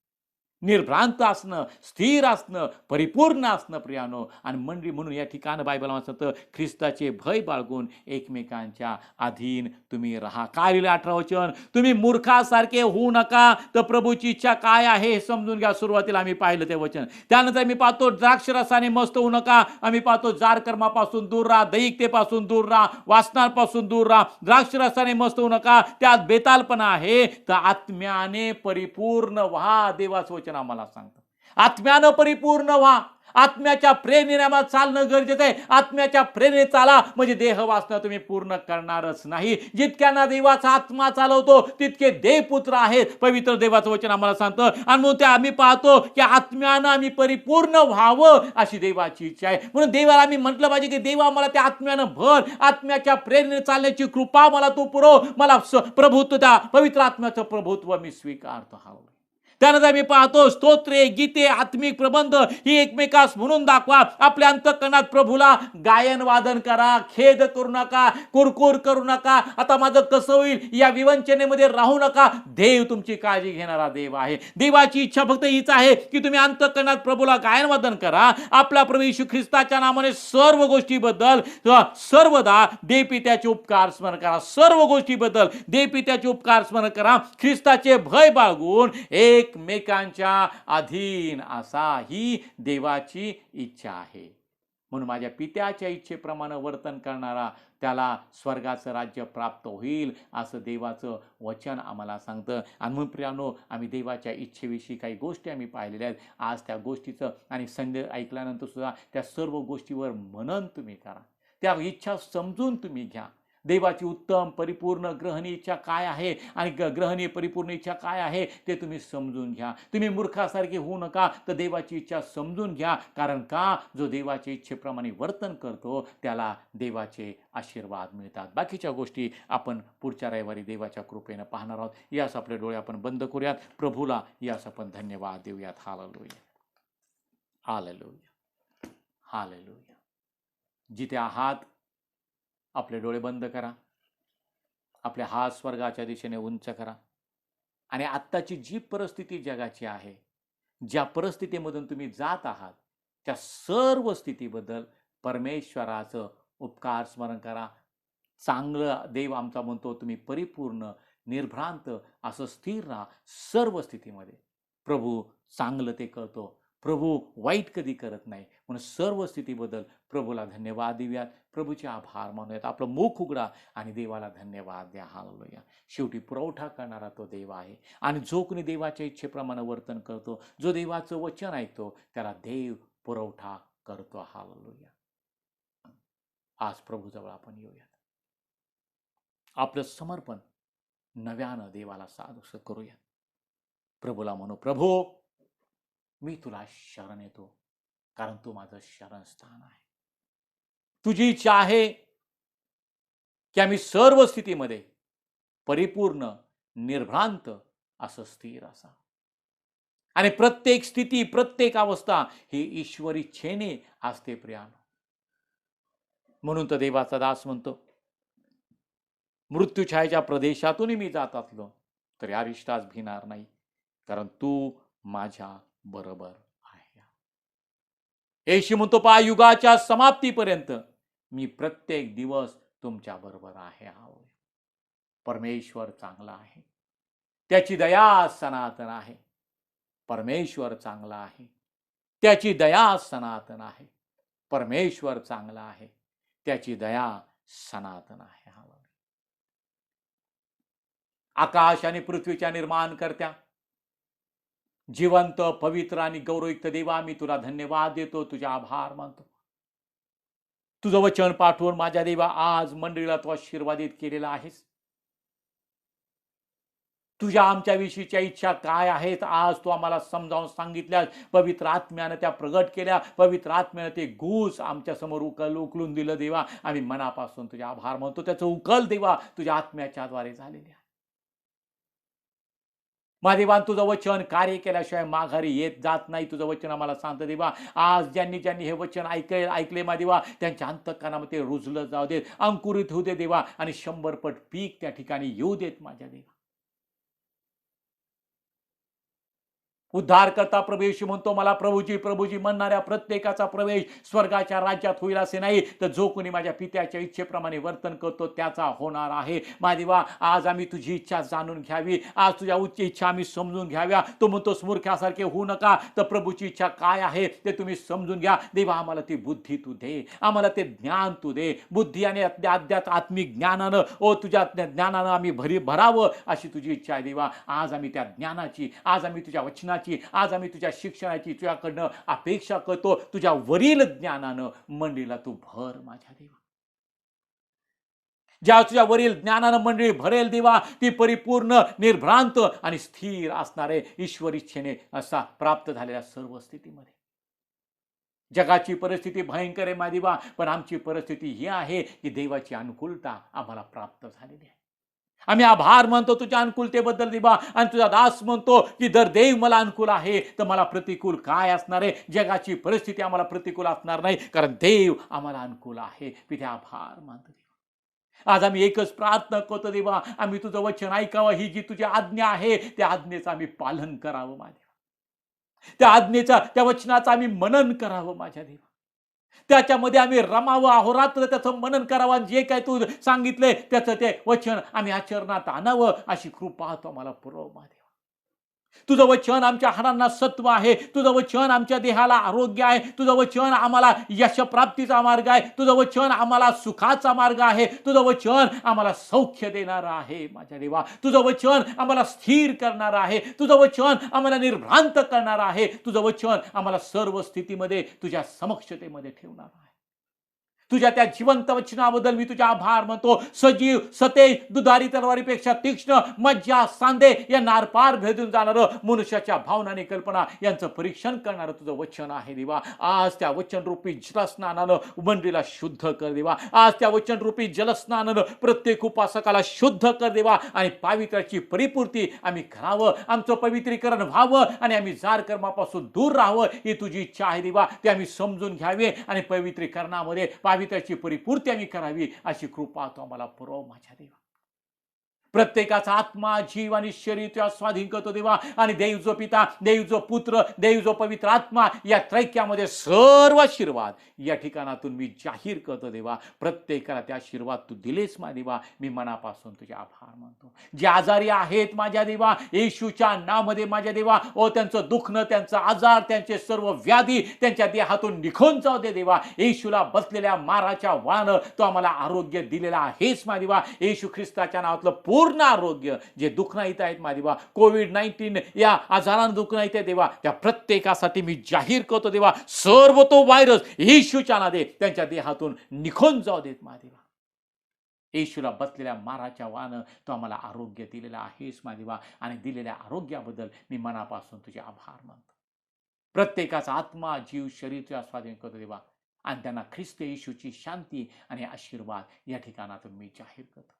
निर्भ्रांत असणं, स्थिर असणं, परिपूर्ण असणं प्रियानो. आणि मंडळी म्हणून या ठिकाणी बायबल म्हणतं, ख्रिस्ताचे भय बाळगून एकमेकांच्या अधीन तुम्ही राहा. काय लिहिलं 18 वचन, तुम्ही मूर्खासारखे होऊ नका, तर प्रभूची इच्छा काय आहे हे समजून घ्या. सुरुवातीला आम्ही पाहिलं ते वचन. त्यानंतर मी पाहतो द्राक्षरसाने मस्त होऊ नका, आम्ही पाहतो जार कर्मापासून दूर राहा, दैहिकतेपासून दूर राहा, वासनांपासून दूर राहा. द्राक्षरसाने मस्त होऊ नका, त्यात बेतालपणा आहे, तर आत्म्याने परिपूर्ण व्हा. देवाचं वचन आम्हाला सांगतं, आत्म्यानं परिपूर्ण व्हा. आत्म्याच्या प्रेरणेने आम्हाला चालणं गरजेचं आहे. आत्म्याच्या प्रेरणेने चाला, म्हणजे देह वासना तुम्ही पूर्ण करणारच नाही. जितक्यांना देवाचा आत्मा चालवतो तितके देवपुत्र आहेत, पवित्र देवाचं वचन आम्हाला सांगतं. आणि म्हणून ते आम्ही पाहतो की आत्म्यानं आम्ही परिपूर्ण व्हावं अशी देवाची इच्छा आहे. म्हणून देवाला आम्ही म्हटलं पाहिजे की देवा, मला त्या आत्म्यानं भर, आत्म्याच्या प्रेरणेने चालण्याची कृपा मला तू पुरव, मला प्रभुत्व द्या, पवित्र आत्म्याचं प्रभुत्व मी स्वीकारतो. हालेलुया. त्यानंतर मी पाहतो स्तोत्रे, गीते, आत्मिक प्रबंध ही एकमेकास म्हणून दाखवा. आपल्या अंतःकरणात प्रभूला गायन वादन करा, खेद करू नका, कुरकुर करू नका, आता माझं कसं होईल या विवंचनेमध्ये राहू नका. देव तुमची काळजी घेणारा देव आहे. देवाची इच्छा फक्त हीच आहे की तुम्ही अंतःकरणात प्रभूला गायन वादन करा. आपला प्रभू येशू ख्रिस्ताच्या नामाने सर्व गोष्टीबद्दल सर्वदा देवपित्याचे उपकार स्मरण करा. सर्व गोष्टीबद्दल देवपित्याचे उपकार स्मरण करा. ख्रिस्ताचे भय बाळगून एकमेकांच्या अधीन असा ही देवाची इच्छा आहे. म्हणून माझ्या पित्याच्या इच्छेप्रमाणे वर्तन करणारा त्याला स्वर्गाचं राज्य प्राप्त होईल असं देवाचं वचन आम्हाला सांगतं. आणि म्हणून प्रियानो, आम्ही देवाच्या इच्छेविषयी काही गोष्टी आम्ही पाहिलेल्या आहेत. आज त्या गोष्टीचं आणि संदेश ऐकल्यानंतर सुद्धा त्या सर्व गोष्टीवर मनन तुम्ही करा, त्या इच्छा समजून तुम्ही घ्या. देवाची उत्तम परिपूर्ण ग्रहणी इच्छा काय आहे आणि ग्रहणी परिपूर्ण इच्छा काय आहे ते तुम्ही समजून घ्या. तुम्ही मूर्खासारखे होऊ नका, तर देवाची इच्छा समजून घ्या. कारण का, जो देवाच्या इच्छेप्रमाणे वर्तन करतो त्याला देवाचे आशीर्वाद मिळतात. बाकीच्या गोष्टी आपण पुढच्या रविवारी देवाच्या कृपेनं पाहणार आहोत. यास आपले डोळे आपण बंद करूयात. प्रभूला यास आपण धन्यवाद देऊयात. Hallelujah, hallelujah, hallelujah. जिथे आहात आपले डोळे बंद करा, आपले हात स्वर्गाच्या दिशेने उंच करा आणि आत्ताची जी परिस्थिती जगाची आहे, ज्या परिस्थितीमधून तुम्ही जात आहात, त्या सर्व स्थितीबद्दल परमेश्वराचं उपकार स्मरण करा. चांगलं देव आमचा म्हणतो तुम्ही परिपूर्ण निर्भ्रांत असं स्थिर राहा सर्व स्थितीमध्ये. प्रभू चांगलं ते करतो, प्रभू वाईट कधी करत नाही. म्हणून सर्व स्थितीबद्दल प्रभूला धन्यवाद देऊयात, प्रभूचे आभार मानूयात. आपलं मुख उघडा आणि देवाला धन्यवाद द्या. हालेलुया. शेवटी पुरवठा करणारा तो देव आहे आणि जो कोणी देवाच्या इच्छेप्रमाणे वर्तन करतो, जो देवाचं वचन ऐकतो, त्याला देव पुरवठा करतो. हालेलुया. आज प्रभूजवळ आपण येऊयात, आपलं समर्पण नव्यानं देवाला सादर करूया. प्रभूला म्हणू, प्रभू मी तुला शरण येतो, कारण तू माझं शरणस्थान आहे. तुझी इच्छा आहे की आम्ही सर्व स्थितीमध्ये परिपूर्ण निर्भ्रांत असं स्थिर असा आणि प्रत्येक स्थिती प्रत्येक अवस्था ही ईश्वरी इच्छेने असते प्रियानो. म्हणून तर देवाचा दास म्हणतो, मृत्यूछायेच्या प्रदेशातून मी जात असलो तरी अरिष्टास भिणार नाही, कारण तू माझ्या बरोबर आहे. येशू म्हणतो, पहा युगाच्या समाप्तीपर्यंत मी प्रत्येक दिवस तुमच्या बरोबर आहे. परमेश्वर चांगला आहे, त्याची दया सनातन आहे. परमेश्वर चांगला आहे, त्याची दया सनातन आहे. परमेश्वर चांगला आहे, त्याची दया सनातन आहे. आकाश आणि पृथ्वीच्या निर्माण करत्या, जिवंत पवित्र आणि गौरवयुक्त देवा, मी तुला धन्यवाद देतो, तुझे आभार मानतो. तुझं वचन पाठवून माझ्या देवा आज मंडळीला तू आशीर्वादित केलेला आहेस. तुझ्या आमच्या विषयीच्या इच्छा काय आहेत आज तू आम्हाला समजावून सांगितल्यास, पवित्र आत्म्यानं त्या प्रगट केल्या, पवित्र आत्म्यानं ते गुस आमच्या समोर उकलून दिलं देवा. आम्ही मनापासून तुझे आभार मानतो. त्याचं उकल देवा तुझ्या आत्म्याच्या द्वारे झालेले आहे. महादेवान तुझं वचन कार्य केल्याशिवाय माघारी येत जात नाही. तुझं वचन आम्हाला सांगतं देवा. आज ज्यांनी हे वचन ऐकले महादेवा, त्यांच्या अंतःकरणामध्ये रुजलं जाऊ देत, अंकुरित होऊ दे देवा, आणि 100 पट पीक त्या ठिकाणी येऊ देत माझ्या देवा. उद्धार करता प्रभू येशू म्हणतो, मला प्रभूजी प्रभूजी म्हणणाऱ्या प्रत्येकाचा प्रवेश स्वर्गाच्या राज्यात होईल असे नाही, तर जो कोणी माझ्या पित्याच्या इच्छेप्रमाणे वर्तन करतो त्याचा होणार आहे. महादेवा आज आम्ही तुझी इच्छा जाणून घ्यावी, आज तुझ्या उच्च इच्छा आम्ही समजून घ्याव्या. तो म्हणतो मूर्खासारखे होऊ नका, तर प्रभूची इच्छा काय आहे ते तुम्ही समजून घ्या. देवा आम्हाला ती बुद्धी तू दे, आम्हाला ते ज्ञान तू दे. बुद्धी आणि आत्मिक ज्ञानानं, ओ तुझ्या ज्ञानानं आम्ही भरावं अशी तुझी इच्छा आहे देवा. आज आम्ही त्या ज्ञानाची, आज आम्ही तुझ्या वचनाची शिक्षणाची, आज आम्ही तुझ्या शिक्षणाची तुझ्याकडनं अपेक्षा करतो. तुझ्या वरील ज्ञानानं मंडळीला तू भर माझ्या देवा. ज्या तुझ्या वरील ज्ञानानं मंडळी भरेल देवा, ती परिपूर्ण, निर्भ्रांत आणि स्थिर असणारे ईश्वर इच्छेने असा प्राप्त झालेल्या सर्व स्थितीमध्ये. जगाची परिस्थिती भयंकर आहे माझी देवा, पण आमची परिस्थिती ही आहे की देवाची अनुकूलता आम्हाला प्राप्त झालेली आहे. आम्ही आभार मानतो तुझ्या अनुकूलतेबद्दल देवा, आणि तुझा दास म्हणतो की जर देव मला अनुकूल आहे तर मला प्रतिकूल काय असणार आहे. जगाची परिस्थिती आम्हाला प्रतिकूल असणार नाही, कारण देव आम्हाला अनुकूल आहे. पित्या आभार मानतो. आज आम्ही एकच प्रार्थना करतो देवा, आम्ही तुझं वचन ऐकावं, ही जी तुझी आज्ञा आहे त्या आज्ञेचं आम्ही पालन करावं माझ्या, त्या आज्ञेचा, त्या वचनाचं आम्ही मनन करावं माझ्या देवा. त्याच्यामध्ये आम्ही रमावं, अहोरात्र त्याचं मनन करावं, जे काय तू सांगितलंय त्याचं ते वचन आम्ही आचरणात आणावं, अशी कृपा तू आम्हाला पुरव माझ्या. तुझं वचन आमच्या हाडांना सत्व आहे, तुझं वचन आमच्या देहाला आरोग्य आहे, तुझं वचन आम्हाला यशप्राप्तीचा मार्ग आहे, तुझं वचन आम्हाला सुखाचा मार्ग आहे, तुझं वचन आम्हाला सौख्य देणारं आहे माझ्या देवा. तुझं वचन आम्हाला स्थिर करणारं आहे, तुझं वचन आम्हाला निर्भ्रांत करणारं आहे, तुझं वचन आम्हाला सर्व स्थितीमध्ये तुझ्या समक्षतेमध्ये ठेवणार आहे. तुझ्या त्या जिवंत वचनाबद्दल मी तुझा आभार मानतो. सजीव, सतेज, दुधारी तलवारीपेक्षा तीक्ष्ण, मज्जा, सांधे या नारपार भेदून जाणारं, मनुष्याच्या भावना कल्पना यांचं परीक्षण करणारं तुझं वचन आहे देवा. आज त्या वचनरूपी जलस्नानानं मंडळीला शुद्ध कर देवा. आज त्या वचनरूपी जलस्नानानं प्रत्येक उपासकाला शुद्ध कर देवा, आणि पावित्र्याची परिपूर्ती आम्ही करावं, आमचं पवित्रीकरण व्हावं, आणि आम्ही जार कर्मापासून दूर राहावं, ही तुझी इच्छा आहे देवा. ते आम्ही समजून घ्यावे, आणि पवित्रीकरणामध्ये त्याची परिपूर्ती आम्ही करावी, अशी कृपा तो आम्हाला पुरव माझ्या देवा. प्रत्येकाचा आत्मा, जीव आणि शरीर तुझ्या स्वाधीन करतो देवा, आणि देव जो पिता, देव जो पुत्र, देव जो पवित्र आत्मा, या त्रैक्यामध्ये सर्व आशीर्वाद या ठिकाणातून मी जाहीर करतो देवा. प्रत्येकाला त्या आशीर्वाद तू दिलेस माझ्या देवा. मी मनापासून तुझे आभार मानतो. जे आजारी आहेत माझ्या देवा, येशूच्या नावामध्ये माझ्या देवा, ओ त्यांचं दुखणं, त्यांचा आजार, त्यांचे सर्व व्याधी त्यांच्या देहातून निघून जाऊ दे देवा. येशूला बसलेल्या माराच्या वाळानं तो आम्हाला आरोग्य दिलेला आहेस माझ्या देवा. येशू ख्रिस्ताच्या नावातलं पूर्ण आरोग्य, जे दुःखनाईत आहेत माझ्या देवा, कोविड-19 या आजारानं दुःखनाईत आहे देवा, त्या प्रत्येकासाठी मी जाहीर करतो देवा, सर्व तो व्हायरस येशूच्या नावाने त्यांच्या देहातून निघून जाऊ देत माझ्या देवा. येशूला बसलेल्या माराच्या वानं तो आम्हाला आरोग्य दिलेला आहेस माझ्या देवा, आणि दिलेल्या आरोग्याबद्दल मी मनापासून तुझे आभार मानतो. प्रत्येकाचा आत्मा, जीव, शरीर तुझ्या स्वाधीन करतो देवा, आणि त्यांना ख्रिस्त येशूची शांती आणि आशीर्वाद या ठिकाणातून मी जाहीर करतो.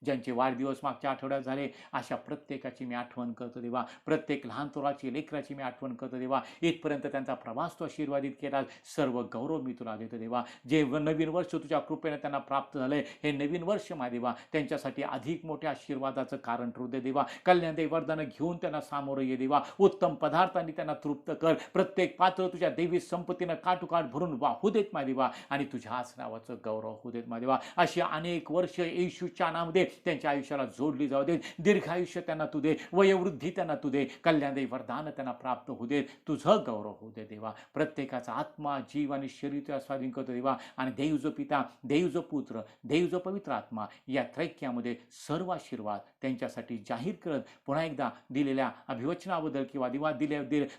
ज्यांचे वाढदिवस मागच्या आठवड्यात झाले, अशा प्रत्येकाची मी आठवण करतो देवा. प्रत्येक लहान थोराची, लेकराची मी आठवण करतो देवा. इथपर्यंत त्यांचा प्रवास तो आशीर्वादित केला, सर्व गौरव मी तुला देतो देवा. जे नवीन वर्ष तुझ्या कृपेने त्यांना प्राप्त झालंय, हे नवीन वर्ष माझ्या देवा त्यांच्यासाठी अधिक मोठ्या आशीर्वादाचं कारण ठरू दे देवा. कल्याणदायी वरदानं घेऊन त्यांना सामोरं ये देवा. उत्तम पदार्थांनी त्यांना तृप्त कर. प्रत्येक पात्र तुझ्या दैवी संपत्तीनं काठोकाठ भरून वाहू देत माझ्या देवा, आणि तुझ्याच नावाचं गौरव होऊ देत माझ्या देवा. अशी अनेक वर्ष येशूच्या नावामध्ये त्यांच्या आयुष्याला जोडली जाऊ दे. दीर्घायुष्य त्यांना तू दे, वयोवृद्धी त्यांना तू दे, कल्याणदायी वरदान त्यांना प्राप्त होऊ दे, तुझं गौरव होऊ दे देवा. प्रत्येकाचा आत्मा, जीव आणि शरीर तुझ्या स्वाधीन करतो देवा, आणि देव जो पिता, देव जो पुत्र, देव जो पवित्र आत्मा, या त्रैक्यामध्ये सर्व आशीर्वाद त्यांच्यासाठी जाहीर करत, पुन्हा एकदा दिलेल्या अभिवचनाबद्दल किंवा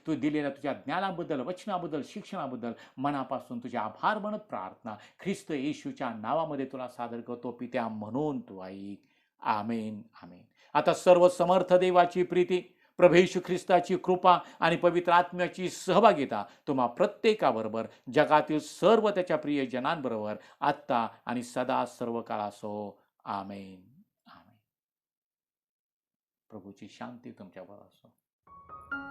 तू दिलेल्या तुझ्या ज्ञानाबद्दल, वचनाबद्दल, शिक्षणाबद्दल मनापासून तुझे आभार मानत प्रार्थना ख्रिस्त येशूच्या नावामध्ये तुला सादर करतो पित्या, म्हणून तू ऐक. आमेन, आमेन. आता सर्व समर्थ देवाची प्रीती, प्रभू येशू ख्रिस्ताची कृपा आणि पवित्र आत्म्याची सहभागिता तुम्हा प्रत्येकाबरोबर, जगातील सर्व त्याच्या प्रिय जनांबरोबर आत्ता आणि सदा सर्व काळ असो. आमेन, आमेन. प्रभूची शांती तुमच्याबरोबर असो.